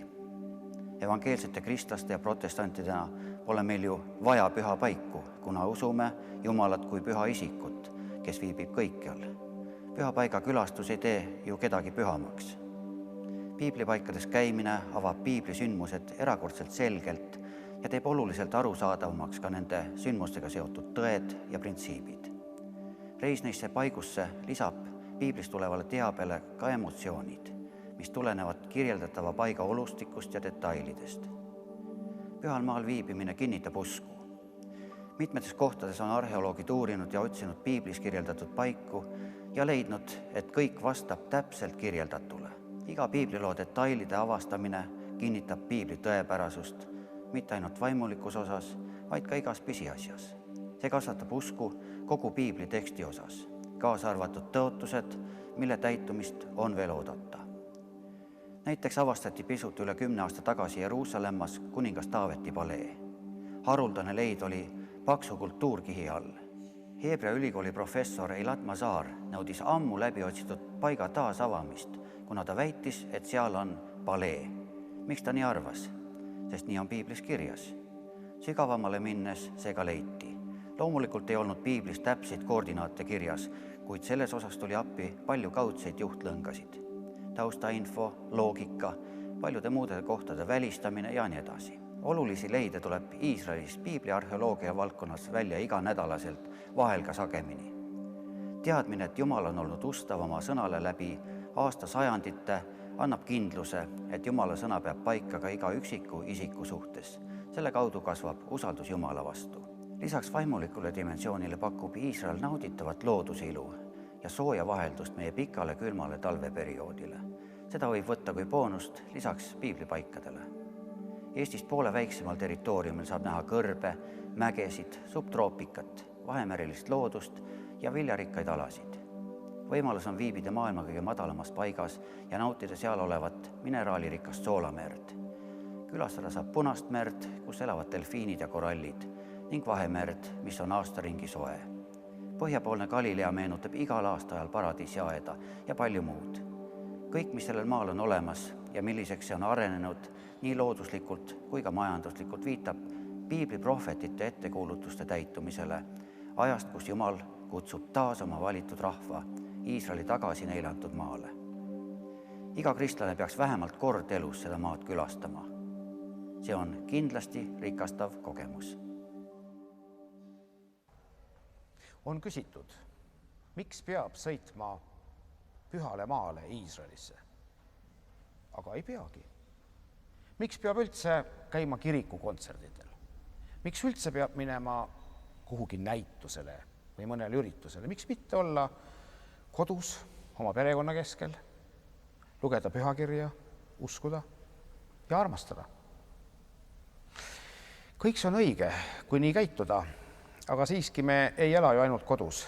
Evangeelsete kristlaste ja protestantidena pole meil ju vaja püha paiku, kuna usume Jumalat kui püha isikut, kes viibib kõikjal. Püha paiga külastus ei tee ju kedagi pühamaks. Piiblipaikades käimine avab Piibli sündmused erakordselt selgelt ja teeb oluliselt arusaadavamaks ka nende sündmustega seotud tõed ja printsiibid. Reis neisse paigusse lisab Piiblist tulevale teabele ka emotsioonid, mis tulenevad kirjeldatava paiga olustikust ja detailidest. Pühal maal viibimine kinnitab usku. Mitmetes kohtades on arheoloogid uurinud ja otsinud piiblis kirjeldatud paiku ja leidnud, et kõik vastab täpselt kirjeldatule. Iga piibliloo detailide avastamine kinnitab piibli tõepärasust, mitte ainult vaimulikus osas, vaid ka igas pisiasjas. See kasvatab usku kogu piibli teksti osas, kaasa arvatud tõotused, mille täitumist on veel oodata. Näiteks avastati pisut üle 10 aasta tagasi Jeruusalemmas kuningas Taaveti palee. Haruldane leid oli paksu kultuurkihi all. Heebrea ülikooli professor Eilat Mazar nõudis ammu läbi otsitud paiga taasavamist, kuna ta väitis, et seal on palee. Miks ta nii arvas? Sest nii on piiblis kirjas. Sügavamale minnes see ka leiti. Loomulikult ei olnud piiblis täpseid koordinaate kirjas, kuid selles osas tuli appi palju kaudseid juhtlõngasid. Taustainfo, loogika, paljude muude kohtade välistamine ja nii edasi. Olulisi leide tuleb Iisraelis piibli arheoloogia valdkonnas välja iganädalaselt, vahel ka sagemini. Teadmine, et Jumal on olnud ustav oma sõnale läbi aastasajandite, annab kindluse, et Jumala sõna peab paika ka iga üksiku isiku suhtes. Selle kaudu kasvab usaldus Jumala vastu. Lisaks vaimulikule dimensioonile pakub Iisrael nauditavat loodusilu ja sooja vaheldust meie pikale külmale talveperioodile. Seda võib võtta kui boonust lisaks piiblipaikadele. Eestist poole väiksemal territooriumil saab näha kõrbe, mägesid, subtroopikat, vahemerelist loodust ja viljarikkaid alasid. Võimalus on viibida maailma kõige madalamas paigas ja nautida seal olevat mineraalirikast soolamerd. Külastada saab Punast merd, kus elavad delfiinid ja korallid, ning Vahemerd, mis on aastaringi soe. Põhjapoolne Galilea meenutab igal aastaajal paradiisiaeda ja palju muud. Kõik, mis sellel maal on olemas ja milliseks see on arenenud nii looduslikult kui ka majanduslikult, viitab piibli prohvetite ettekuulutuste täitumisele ajast, kus Jumal kutsub taas oma valitud rahva Iisraeli tagasi neile antud maale. Iga kristlane peaks vähemalt kord elus seda maad külastama. See on kindlasti rikastav kogemus. On küsitud, miks peab sõitma pühale maale Iisraelisse? Aga ei peagi. Miks peab üldse käima kirikukontserdidel? Miks üldse peab minema kuhugi näitusele või mõnele üritusele? Miks mitte olla kodus oma perekonna keskel, lugeda pühakirja, uskuda ja armastada? Kõik see on õige, kui nii käituda, aga siiski me ei ela ju ainult kodus.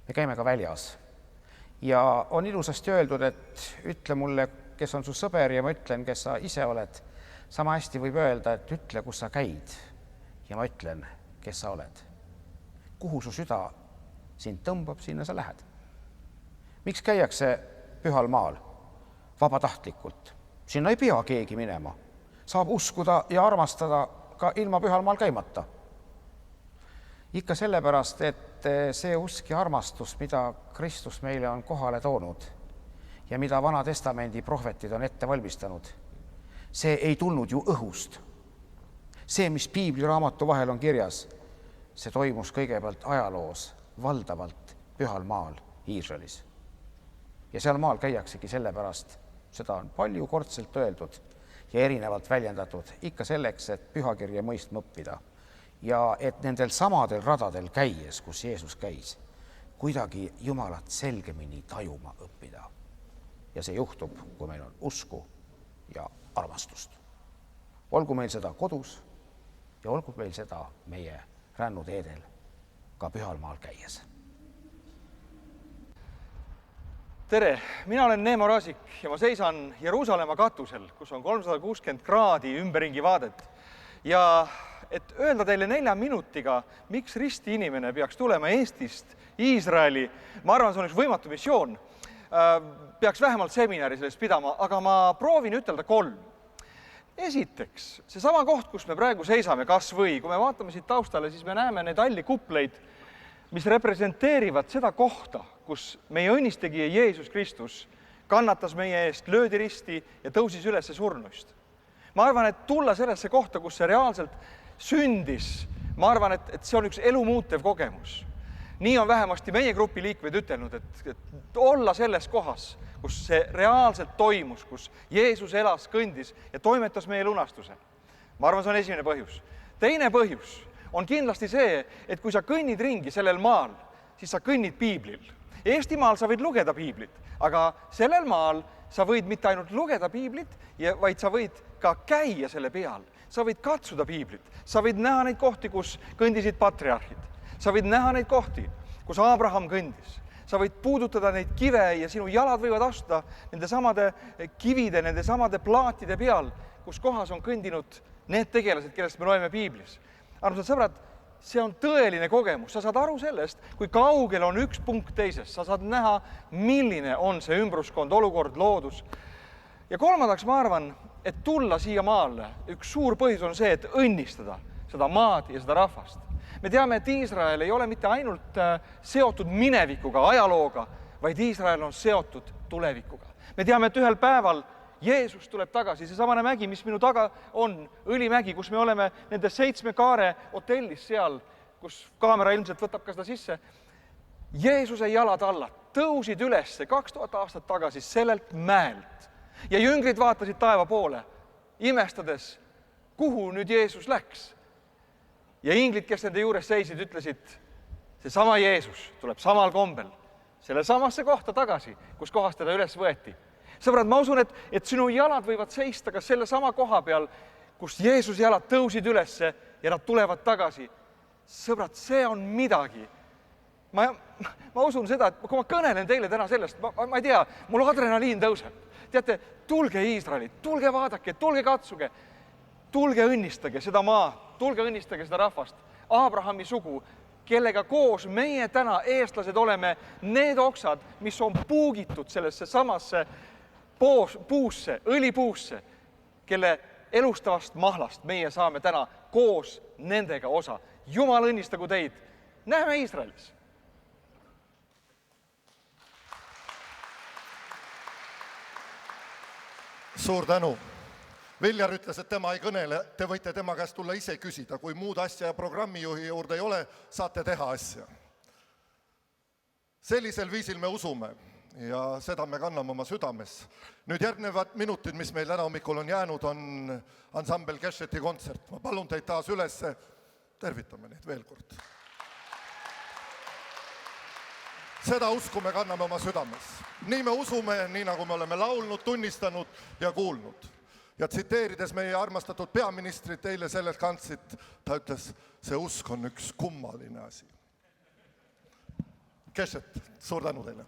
Me käime ka väljas. Ja on ilusasti öeldud, et ütle mulle, kes on su sõber, ja ma ütlen, kes sa ise oled. Sama hästi võib öelda, et ütle, kus sa käid, ja ma ütlen, kes sa oled. Kuhu su süda sind tõmbab, sinna sa lähed. Miks käiakse pühal maal? Vabatahtlikult. Sinna ei pea keegi minema. Saab uskuda ja armastada ka ilma pühal maal käimata. Ikka sellepärast, et see usk ja armastus, mida Kristus meile on kohale toonud ja mida Vana Testamendi prohvetid on ette valmistanud, see ei tulnud ju õhust. See, mis piibliraamatu vahel on kirjas, see toimus kõigepealt ajaloos, valdavalt pühal maal Iisraelis. Ja seal maal käiaksegi sellepärast, seda on palju kordselt öeldud ja erinevalt väljendatud, ikka selleks, et pühakirja mõistma õppida. Ja et nendel samadel radadel käies, kus Jeesus käis, kuidagi Jumalat selgemini tajuma õppida. Ja see juhtub, kui meil on usku ja armastust. Olgu meil seda kodus ja olgu meil seda meie rännuteedel ka pühal maal käies. Tere, mina olen Neemo Rasik ja ma seisan Jeruusalemma katusel, kus on 360 kraadi ümberringi vaadet. Ja et öelda teile 4 minutiga, miks risti inimene peaks tulema Eestist Iisraeli, ma arvan, see on üks võimatu missioon. Peaks vähemalt seminari sellest pidama, aga ma proovin ütelda 3. Esiteks, see sama koht, kus me praegu seisame, kas või, kui me vaatame siit taustale, siis me näeme neid hallikupleid, mis representeerivad seda kohta, kus meie õnnistegija Jeesus Kristus kannatas meie eest, löödi risti ja tõusis üles surnuist. Ma arvan, et tulla sellesse kohta, kus see reaalselt sündis, ma arvan, et see on üks elumuutev kogemus. Nii on vähemasti meie grupi liikmed ütelnud, et olla selles kohas, kus see reaalselt toimus, kus Jeesus elas, kõndis ja toimetas meie lunastuse. Ma arvan, see on esimene põhjus. Teine põhjus on kindlasti see, et kui sa kõnnid ringi sellel maal, siis sa kõnnid piiblil. Eestimaal sa võid lugeda piiblit, aga sellel maal sa võid mitte ainult lugeda piiblit, vaid sa võid ka käia selle peal. Sa võid katsuda piiblit, sa võid näha neid kohti, kus kõndisid patriarhid. Sa võid näha neid kohti, kus Abraham kõndis. Sa võid puudutada neid kive ja sinu jalad võivad astuda nende samade kivide, nende samade plaatide peal, kus kohas on kõndinud need tegelased, kellest me loeme piiblis. Armsad sõbrad, see on tõeline kogemus. Sa saad aru sellest, kui kaugel on üks punkt teisest. Sa saad näha, milline on see ümbruskond, olukord, loodus. Ja kolmandaks ma arvan, et tulla siia maale, üks suur põhjus on see, et õnnistada seda maad ja seda rahvast. Me teame, et Iisrael ei ole mitte ainult seotud minevikuga, ajalooga, vaid Iisrael on seotud tulevikuga. Me teame, et ühel päeval Jeesus tuleb tagasi, see samane mägi, mis minu taga on, Õlimägi, kus me oleme nende 7 kaare hotellis seal, kus kaamera ilmselt võtab ka seda sisse. Jeesuse jalad alla tõusid ülesse 2000 aastat tagasi sellelt mäelt ja jüngrid vaatasid taeva poole, imestades, kuhu nüüd Jeesus läks. Ja inglid, kes nende juures seisid, ütlesid, see sama Jeesus tuleb samal kombel selle samasse kohta tagasi, kus kohas teda üles võeti. Sõbrad, ma usun, et sinu jalad võivad seista ka selle sama koha peal, kus Jeesuse jalad tõusid ülesse ja nad tulevad tagasi. Sõbrad, see on midagi. Ma usun seda, et kui ma kõnelen teile täna sellest, ma ei tea, mul adrenaliin tõuseb. Teate, tulge Iisraelit, tulge vaadake, tulge katsuge, tulge õnnistage seda maa, tulge õnnistage seda rahvast, Abrahami sugu, kellega koos meie täna eestlased oleme need oksad, mis on puugitud sellesse samasse puusse, õlipuusse, kelle elustavast mahlast meie saame täna koos nendega osa. Jumal õnnistagu teid. Näeme Iisraelis. Suur tänu. Viljar ütles, et tema ei kõnele, te võite tema käest tulla ise küsida, kui muud asja programmijuhi juurde ei ole, saate teha asja. Sellisel viisil me usume ja seda me kanname oma südames. Nüüd järgnevad minutid, mis meil täna hommikul on jäänud, on ansambel Kesheti kontsert. Ma palun teid taas ülesse, tervitame neid veel kord. Seda usku me kanname oma südames. Nii me usume, nii nagu me oleme laulnud, tunnistanud ja kuulnud. Ja tsiteerides meie armastatud peaministrit eile sellelt kantsit, ta ütles, see usk on üks kummaline asi. Keshet, suur tänu teile.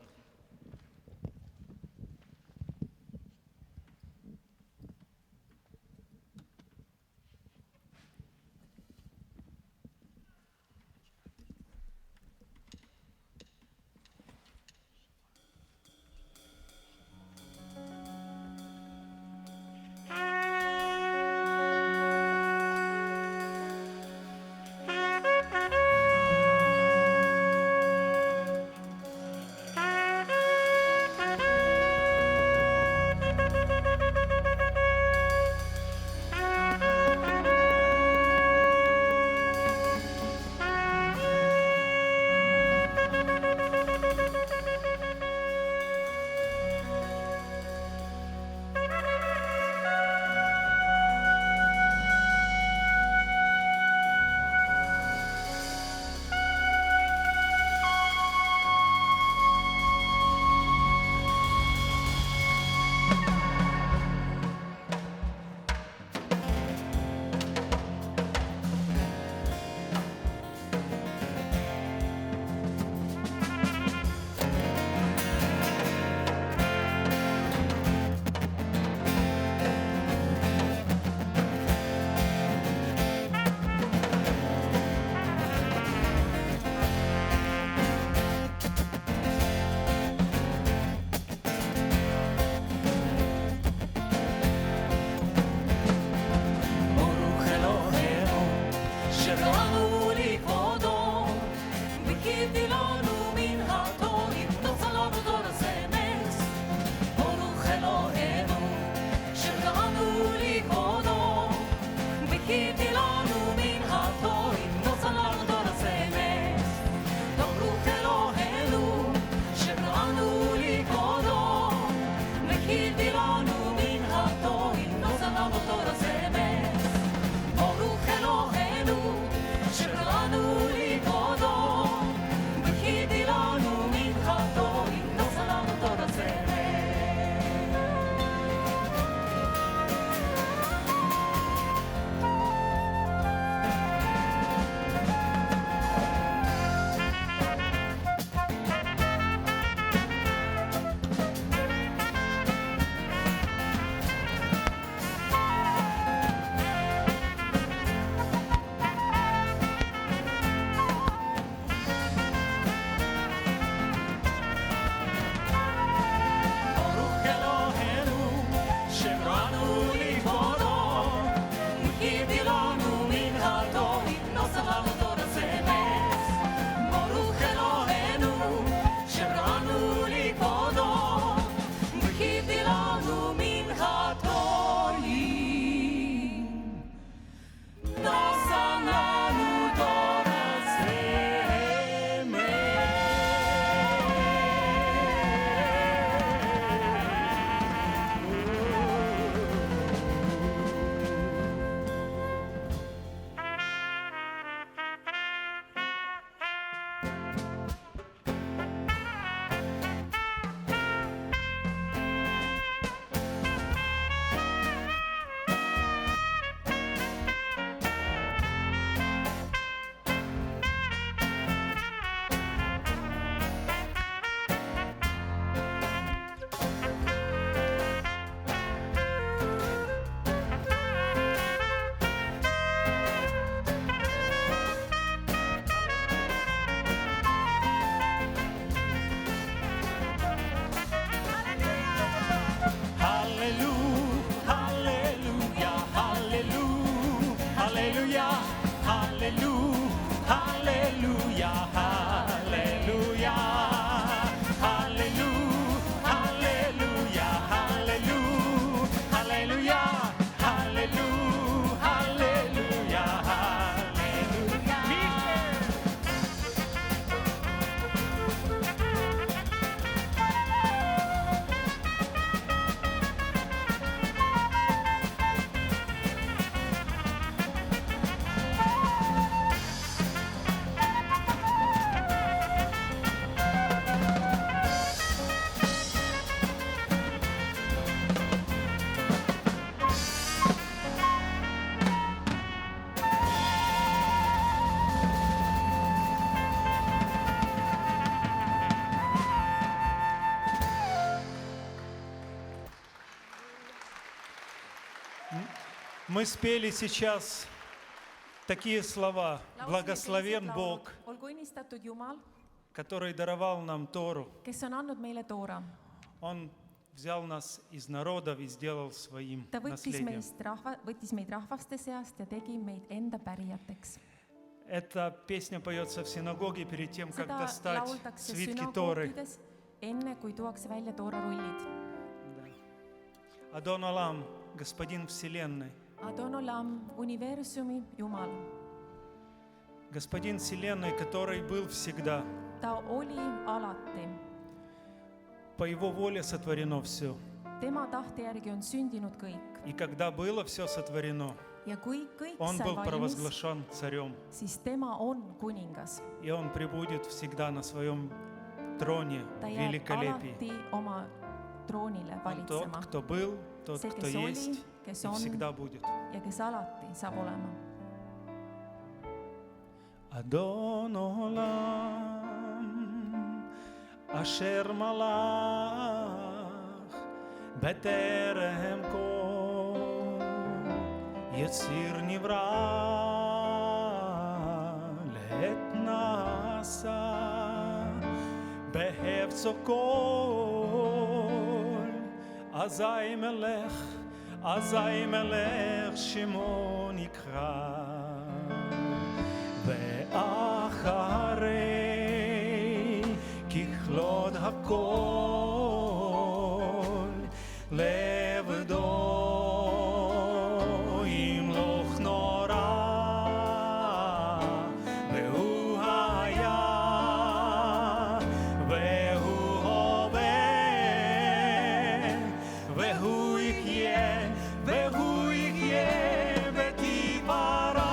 Мы спели сейчас такие слова. Благословен Бог, olgu õnnistatud Jumal, который даровал нам Тору. kes on andnud meile Toora. Он взял нас из народов и сделал своим Ta võttis наследием. meid rahvaste seast ja tegi meid enda pärijateks. Эта песня поется в синагоге перед тем, как Seda достать lauldakse свитки Торы. sünagoogides, enne kui tuuakse välja Toora rullid. Адон Олам, Господин Вселенной. Adon Olam, universumi Jumal. Господин Вселенной, который был всегда. Ta oli alati. По Его воле сотворено все. Tema tahte järgi on sündinud kõik. И когда было все сотворено, Ja kui kõik Он sai был valmis, провозглашен царем. siis tema on kuningas. И Он пребудет всегда на своем троне Ta в jääb великолепии. alati oma troonile Он тот, valitsema. кто был, тот, See, кто kes oli, есть kes и on всегда будет. ja kes alati saab olema. אדון עולם אשר מלך בטרם כל יציר נברא לעת נעשה בהפצו כל אזי מלך שמו נקרא ואחרי ככלות הכל לבדו ימלוך נורא והוא היה והוא הווה והוא יחיה ותפארה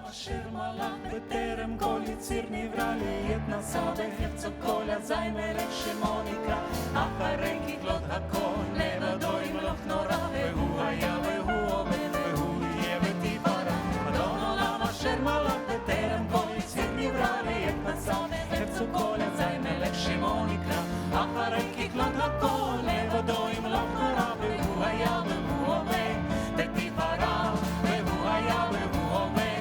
אשר מלך בטרם כל יציר נברא לעת נשא בחפצו כל אזי מלך שמו נקרא אחרי ככלות הכל לבדו ימלוך נורא והוא היה והוא עומד והוא יהיה ותפארה אדון עולם אשר מלך בטרם כל יציר נברא לעת נשא בחפצו כל אזי מלך שמו נקרא אחרי ככלות הכל לבדו ימלוך נורא והוא היה והוא עומד ותפארה והוא היה והוא עומד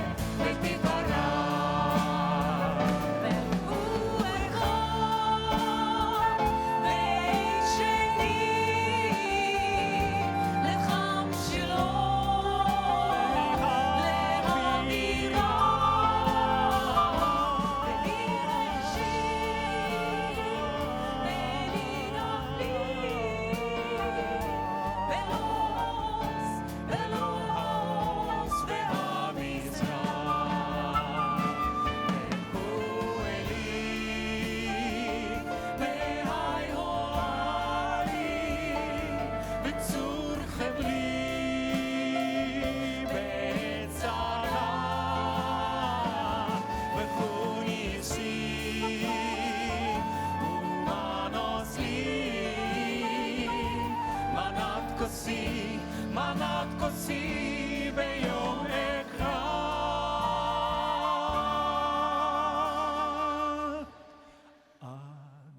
מנת כוסי ביום אחד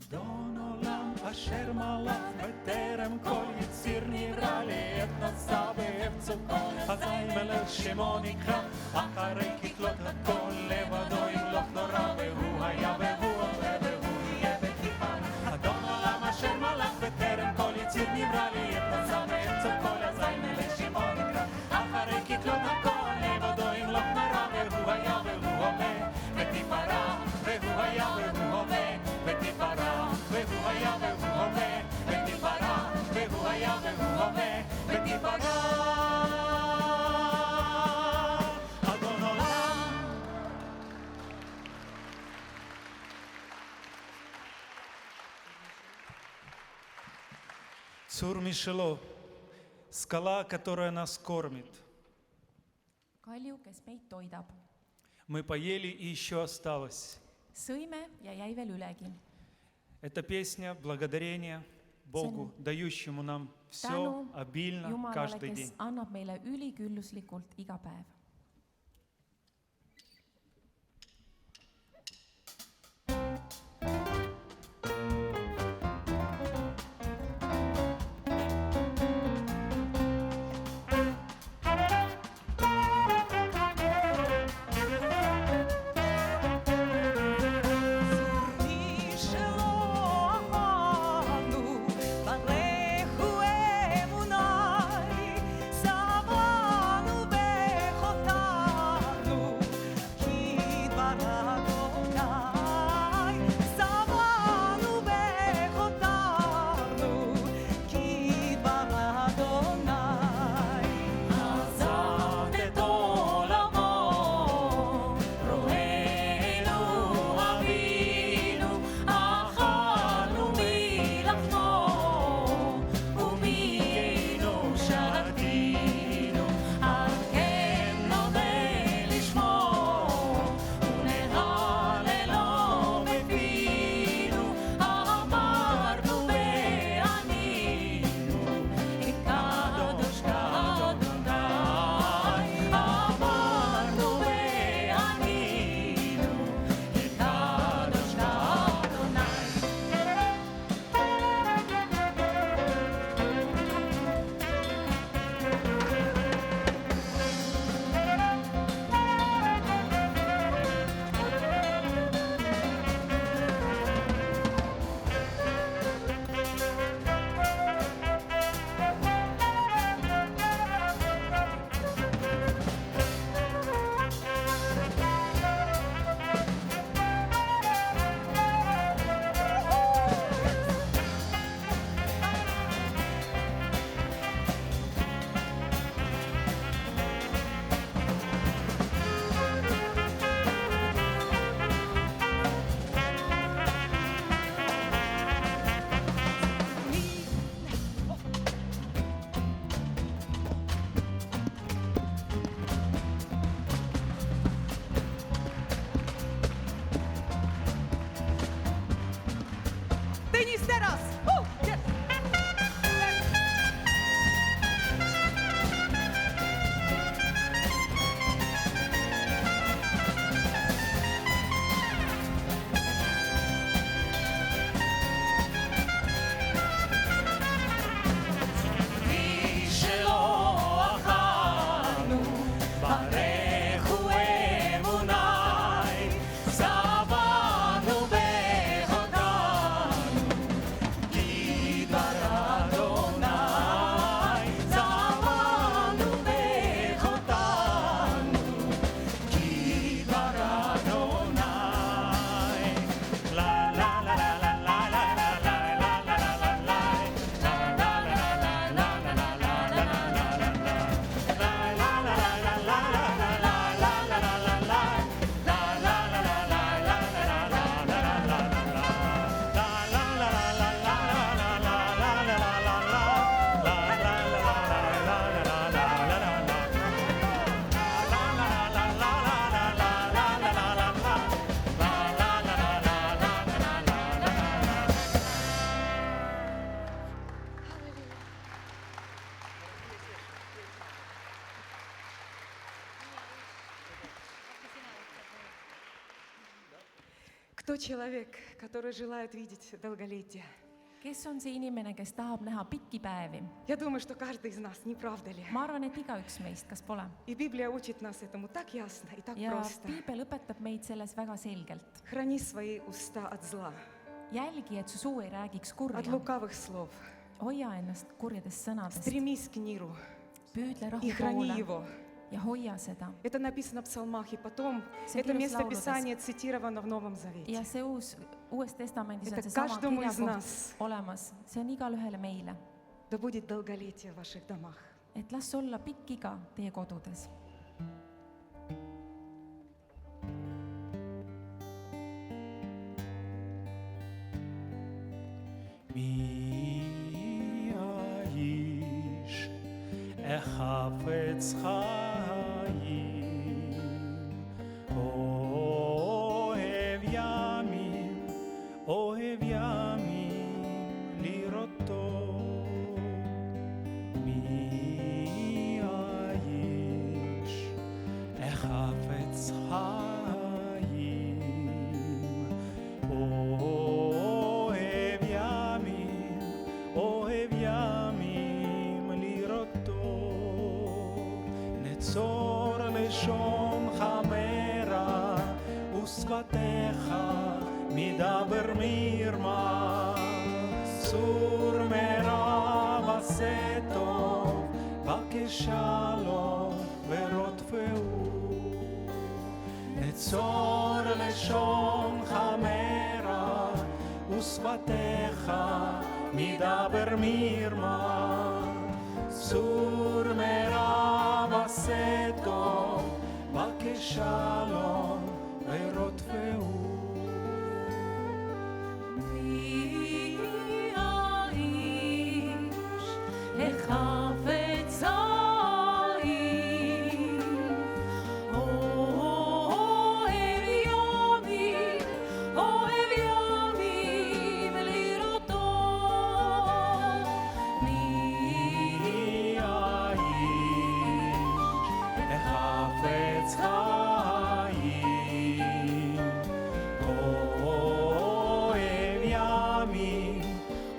אדון עולם אשר מלך בטרם כל יציר נברא לעת נשא בהפצו כל אזי מלך שמו נקרא אחרי ככלות הכל לבדו ימלוך נורא והוא היה והוא הווה והוא יהיה ותפארה אדון עולם אשר מלך בטרם כל יציר נברא לעת נשא בהפצו כל אזי מלך שמו נקרא אחרי ככלות הכל לבדו ימלוך נורא והוא היה והוא הווה ותפארה והוא היה והוא הווה ותפארה והוא היה והוא הווה ותפארה והוא היה והוא הווה ותפארה אדון עולם Цур Мишело, скала, которая нас кормит. Kalju, kes meid toidab. Мы поели и еще осталось. Sõime ja jäi veel ülegi. Это песня благодарения Богу, дающему нам все Tänu обильно Jumalale, каждый kes день. annab meile ülikülluslikult iga päev. Кто человек, который желает видеть долголетие? kes on see inimene, kes tahab näha pikki päevi? Я думаю, что каждый из нас, не правда ли? Ma arvan, et igaüks meist, kas pole? И Библия учит нас этому так ясно и так Ja просто. piibel õpetab meid selles väga selgelt. Храни свои уста от зла, Jälgi, et su suu ei räägiks от kurja. лукавых слов. Hoia ennast kurjadest sõnadest. Стремись к миру Püüdle rahu и храни poole его. ja hoia seda. Это написано в псалмах, и потом See это kirjas место lauludes. Писания цитировано в Новом Завете. Ja see uues testamendis on Это see sama каждому из kirjakoht нас. olemas. See on igale ühele meile. Да будет долголетие в ваших домах. Et las olla pikk iga teie kodudes. מי האיש החפץ חיים, אוהב ימים לראות טוב. מי האיש החפץ חיים, אוהב ימים לראות טוב. נצור לשון חמרה ושפתיך מדבר מרמה. סור מרע ועשה טוב, בקש שלום ורודפהו. נצור לשון חמרה ושפתיך מדבר מרמה. סור מרע ועשה טוב, בקש שלום ורודפהו. מי האיש החפץ חיים, אוהב ימים לראות טוב. מי האיש החפץ חיים,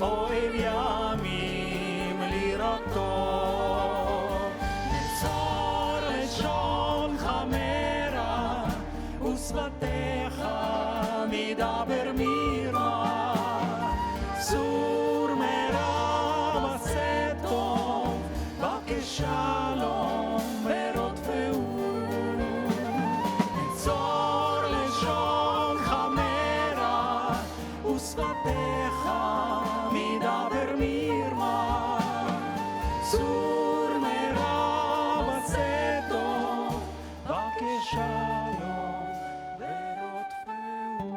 אוהב ימים לראות טוב. נצור לשון חמרה ושפתיך מדבר מרמה. סור מרע ועשה טוב, בקש שלום ורודפהו. נצור לשון חמרה ושפתיך מדבר מרמה. סור מרע ועשה טוב, בקש שלום ורודפהו.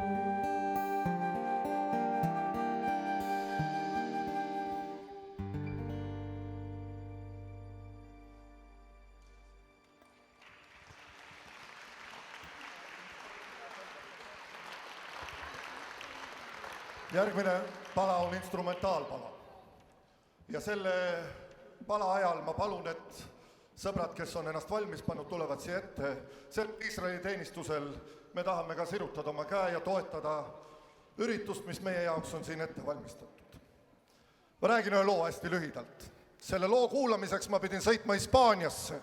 Järgmine pala on instrumentaalpala. Ja selle pala ajal ma palun, et sõbrad, kes on ennast valmis pannud, tulevad siia ette. Sel Iisraeli teenistusel me tahame ka sirutada oma käe ja toetada üritust, mis meie jaoks on siin ette valmistatud. Ma räägin ühe loo hästi lühidalt. Selle loo kuulamiseks ma pidin sõitma Hispaaniasse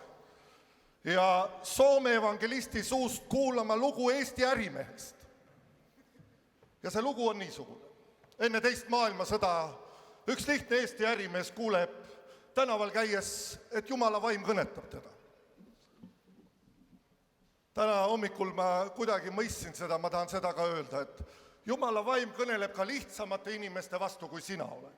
ja Soome evangelisti suust kuulama lugu Eesti ärimehest. Ja see lugu on niisugune. Enne teist maailmasõda üks lihtne Eesti ärimees kuuleb tänaval käies, et Jumala vaim kõnetab teda. Täna hommikul ma kuidagi mõistsin seda, ma tahan seda ka öelda, et Jumala vaim kõneleb ka lihtsamate inimeste vastu, kui sina oled.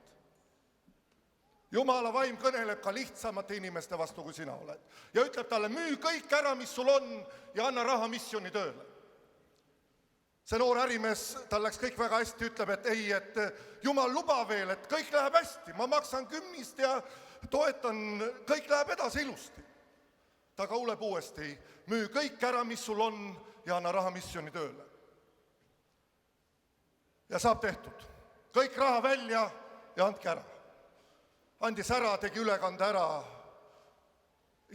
Jumala vaim kõneleb ka lihtsamate inimeste vastu, kui sina oled. Ja ütleb talle, müü kõik ära, mis sul on, ja anna raha missiooni tööle. See noor ärimees, tal läks kõik väga hästi, ütleb, et ei, et Jumal luba veel, et kõik läheb hästi, ma maksan kümnist ja toetan, kõik läheb edasi ilusti. Ta kuuleb uuesti, müü kõik ära, mis sul on, ja anna raha missiooni tööle. Ja saab tehtud. Kõik raha välja ja andke ära. Andis ära, tegi ülekande ära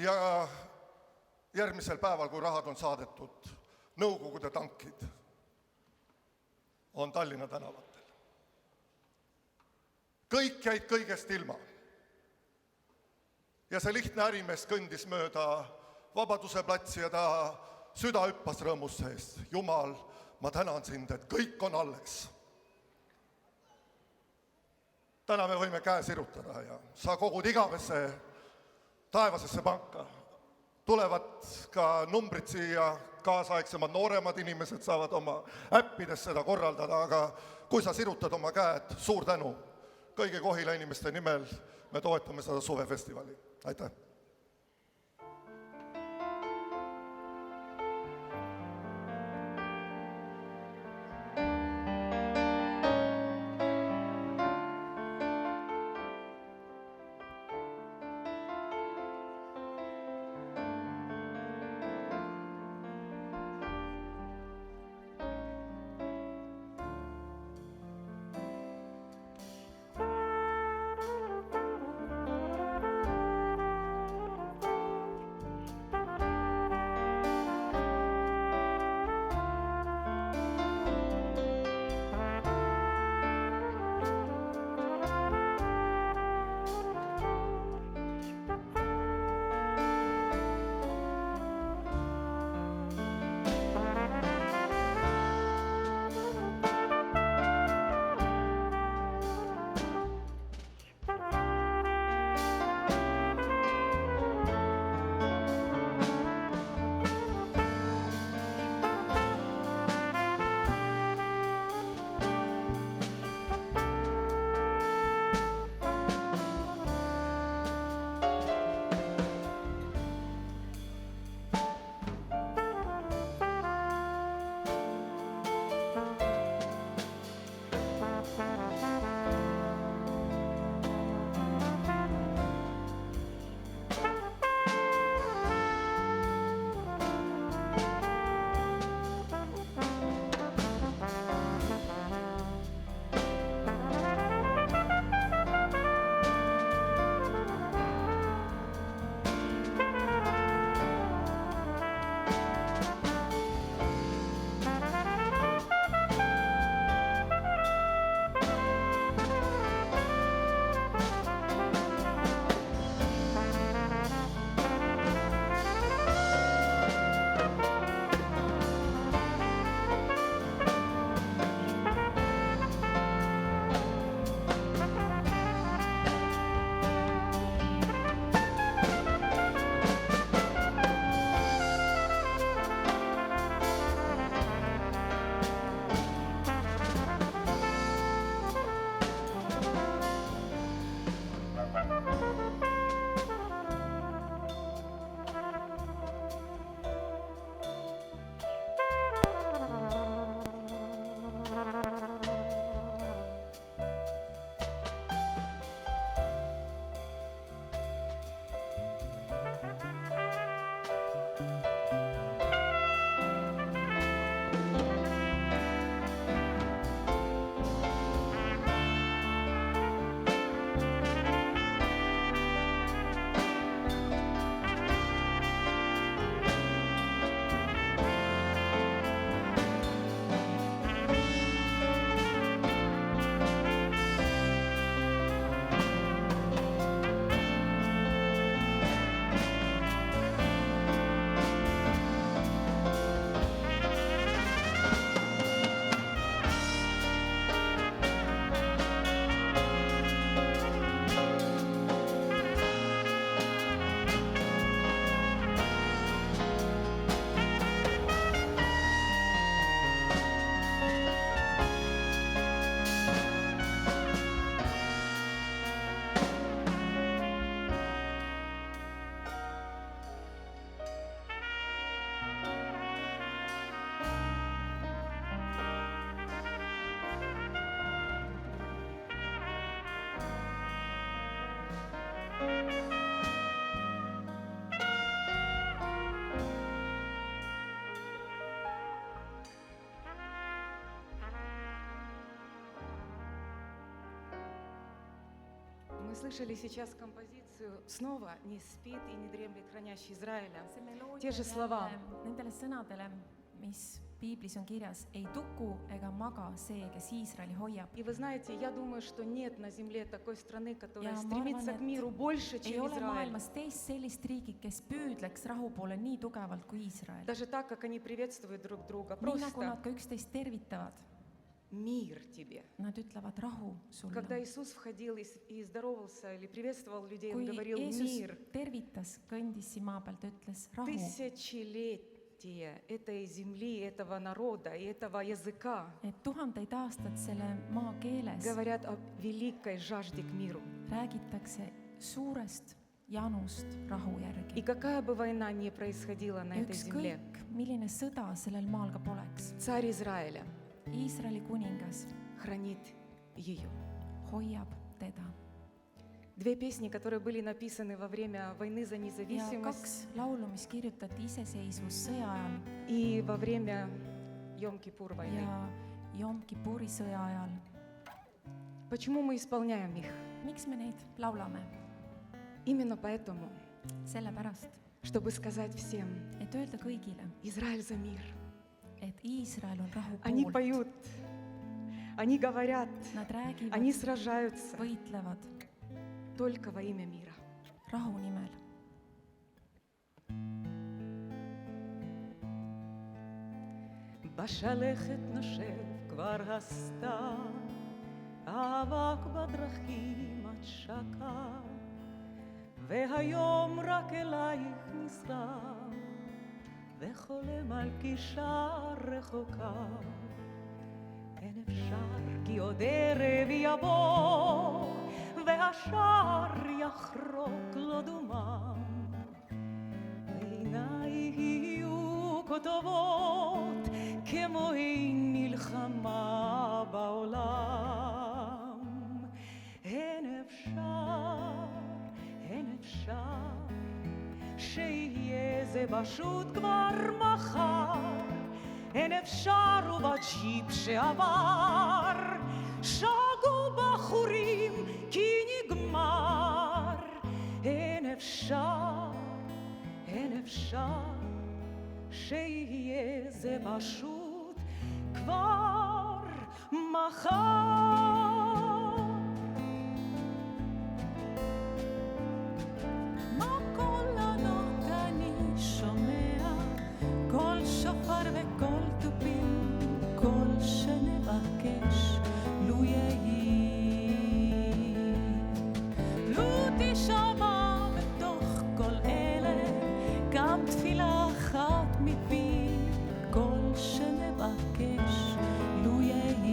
ja järgmisel päeval, kui rahad on saadetud, Nõukogude tankid on Tallinna tänavatel. Kõik jäid kõigest ilma. Ja see lihtne ärimees kõndis mööda Vabaduse platsi ja ta süda hüppas rõõmus sees. Jumal, ma tänan sind, et kõik on alles. Täna me võime käe sirutada ja sa kogud igavesse taevasesse panka. Tulevad ka numbrid siia, kaasaegsemad nooremad inimesed saavad oma äppides seda korraldada, aga kui sa sirutad oma käed, suur tänu. Kõigi Kohila inimeste nimel me toetame seda suvefestivali. Aitäh! Мы слышали сейчас композицию «Снова не спит и не дремлет хранящий Израиля». see meloodia Те же слова. nendele sõnadele, mis piiblis on kirjas, ei tuku ega maga see, kes Iisraeli hoiab. И вы знаете, я думаю, что нет на земле такой страны, которая Ja ma стремится arvan, к миру больше, ei чем ole Израиль. maailmas teist sellist riigit, kes püüdleks rahu poole nii tugevalt kui Iisrael. Даже так, как они приветствуют друг друга. Nii nagu Просто nad ka üksteist tervitavad. мир тебе. Nad ütlevad rahu sulle. Когда Иисус входил и здоровался или приветствовал людей, Он Kui говорил Jeesus мир. tervitas, kõndis siin maa peal, ta ütles rahu. Тысячелетие этой земли, этого народа и этого языка Et 1000 aastat selle maa keeles говорят о великой жажде к миру. räägitakse suurest janust rahu И järgi. какая бы война ни происходила на этой земле, Ükskõik, milline sõda sellel maal ka poleks, царь Израиля Iisraeli kuningas хранит ее. hoiab teda. Две песни, которые были написаны во время войны за Ja независимость 2 laulu, mis kirjutati iseseisvussõja ajal и во время Йом-Кипур войны. ja Jom Kipuri sõja ajal. Почему мы исполняем их? Miks me neid laulame? Именно поэтому, Sellepärast, чтобы сказать всем, et öelda kõigile, Израиль за мир. et Iisrael on rahu Они poolt. поют, они говорят, Nad räägivad, они сражаются võitlevad только во имя мира. rahu nimel. בשלכת נושב כבר הסתיו, האבק בדרכים עד שקע, והיום רק אלייך נשרף, וחולם על גישה רחוקה. אין אפשר כי עוד ערב יבוא, והשער יחרוק לו דומם, ועיניי יהיו כותבות כמו אין מלחמה בעולם. אין אפשר שיהיה זה פשוט כבר מחר. אין אפשר ובג'יפ שעבר שגו בחורים כי נגמר. אין אפשר שיהיה זה פשוט כבר מחר. מה כל עונות אני שומע, קול שופר וקול תופים, קול שנבקש לו יהי. לו תשמע בתוך כל אלה גם תפילה אחת מפי, קול שנבקש לו יהי.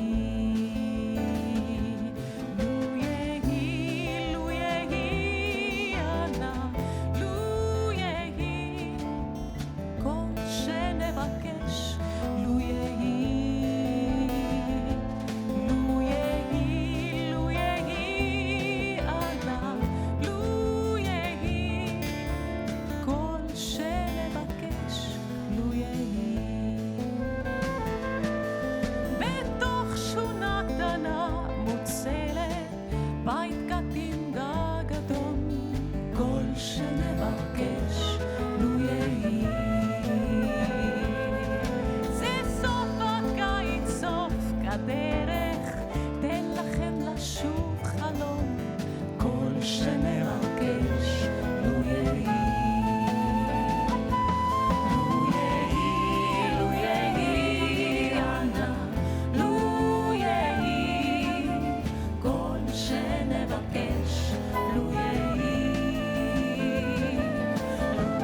לו יהי, לו יהי, אנא, לו יהי, קול שנבקש לו יהי. לו יהי, לו יהי, אנא, לו יהי, קול שנבקש לו יהי. בתוך שכונה קטנה מוצלת, בית קטן גג אדום, קול שנבקש לו יהי. זה סוף הקיץ, סוף הדרך, תן לכם לשוב חלום, קול שנבקש לו יהי. לו יהי, לו יהי, אנא, לו יהי, קול שנבקש לו יהי. לו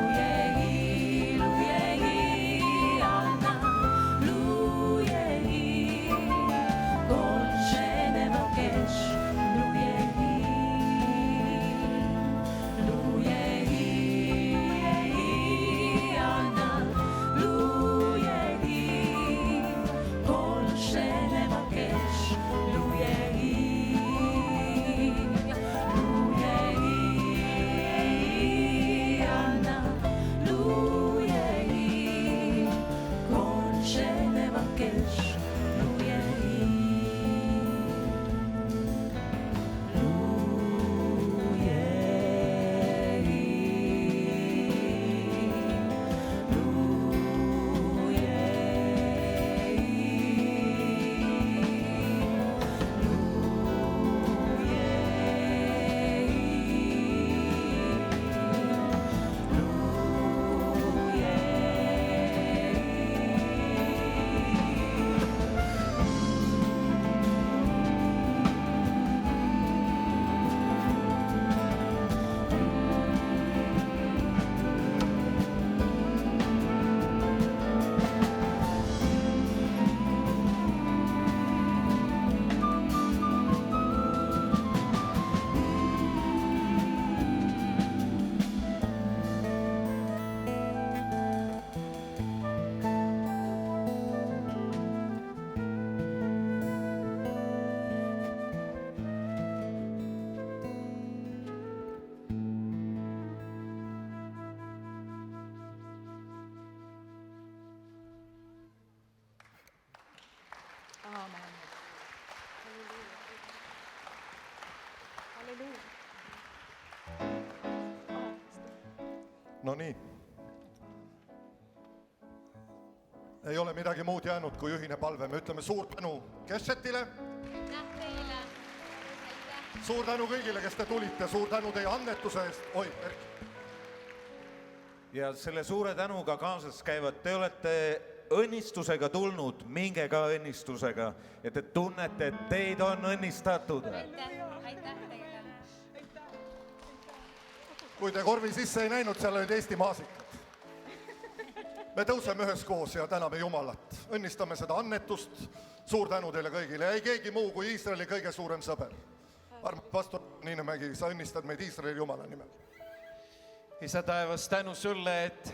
No nii. Ei ole midagi muud jäänud kui ühine palve. Me ütleme suur tänu Keshetile. Suur tänu kõigile, kes te tulite. Suur tänu teie annetuse eest. Oi, Erki. Ja selle suure tänuga kaasas käivad. Te olete õnnistusega tulnud. Minge ka õnnistusega. Ja te tunnete, et teid on õnnistatud. Aitäh teile. Kui te korvi sisse ei näinud, seal olid Eesti maasikad. Me tõuseme üheskoos ja täname Jumalat. Õnnistame seda annetust. Suur tänu teile kõigile. Ei keegi muu kui Iisraeli kõige suurem sõber. Armad pastor Niinemägi, sa õnnistad meid Iisraeli Jumala nimel. Isa taevas, tänu sulle, et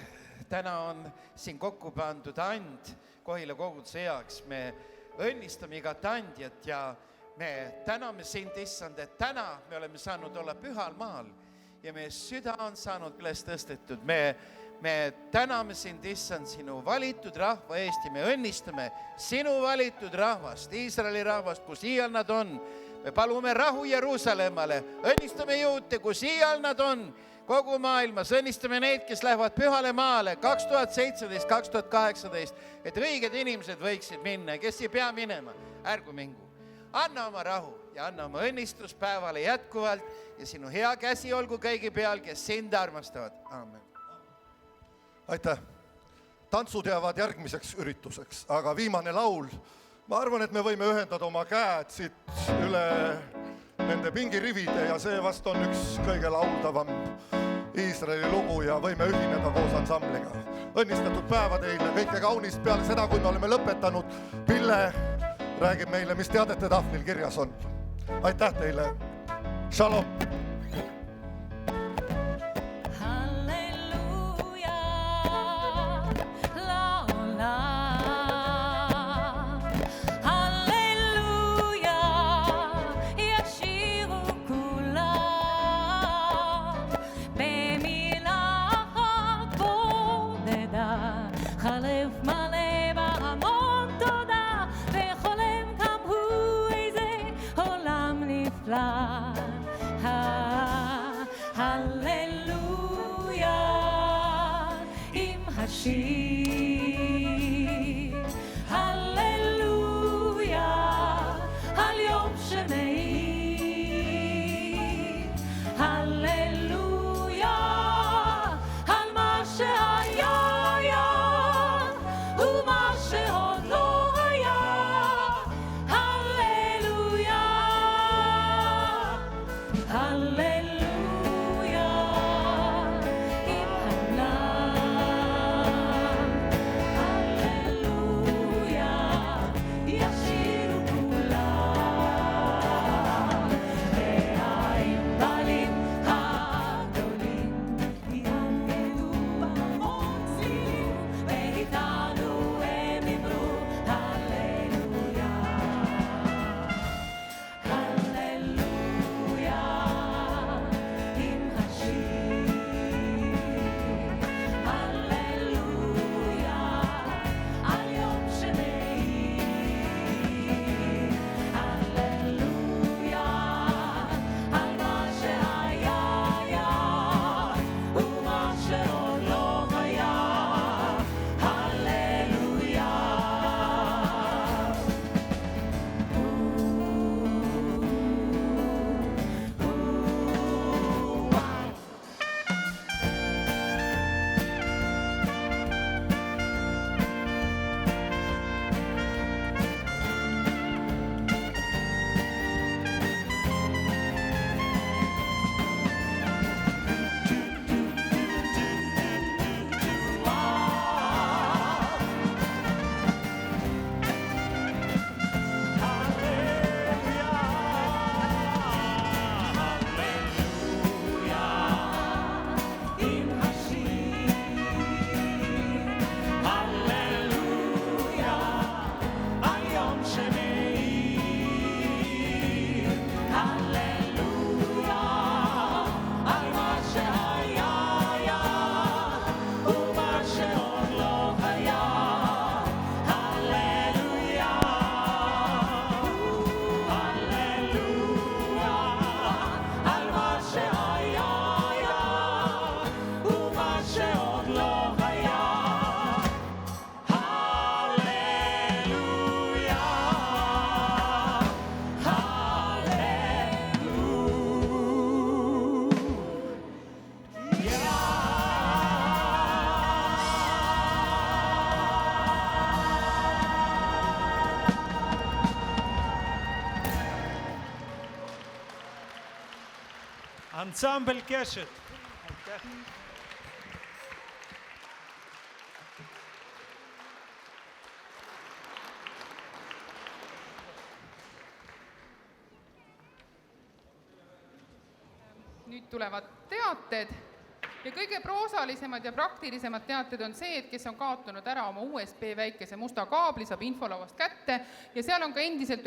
täna on siin kokku pandud and Kohila koguduse heaks. Me õnnistame igat andjat ja me täname sind, issand, et täna me oleme saanud olla pühal maal ja meie süda on saanud üles tõstetud. Me täname sind, issand, sinu valitud rahva eest ja me õnnistame sinu valitud rahvast, Iisraeli rahvast, kus iial nad on. Me palume rahu Jeruusalemmale, õnnistame juute, kus iial nad on, kogu maailmas, õnnistame neid, kes lähevad pühale maale 2017, 2018, et õiged inimesed võiksid minna, kes ei pea minema, ärgu mingu. Anna oma rahu ja anna oma õnnistus päevale jätkuvalt ja sinu hea käsi olgu kõigi peal, kes sind armastavad. Aamen. Aitäh. Tantsud jäävad järgmiseks ürituseks, aga viimane laul. Ma arvan, et me võime ühendada oma käed siit üle nende pingirivide ja see vast on üks kõige lauldavam Iisraeli lugu ja võime ühineda koos ansambliga. Õnnistatud päeva teile, kõike kaunist peale seda, kui me oleme lõpetanud. Pille räägib meile, mis teadete tahvlil kirjas on. Aitäh teile. Shalom. ansambel Keshet. Nüüd tulevad teated ja kõige proosalisemad ja praktilisemad teated on see, et kes on kaotanud ära oma USB väikese musta kaabli, saab infolauast kätte ja seal on ka endiselt ühe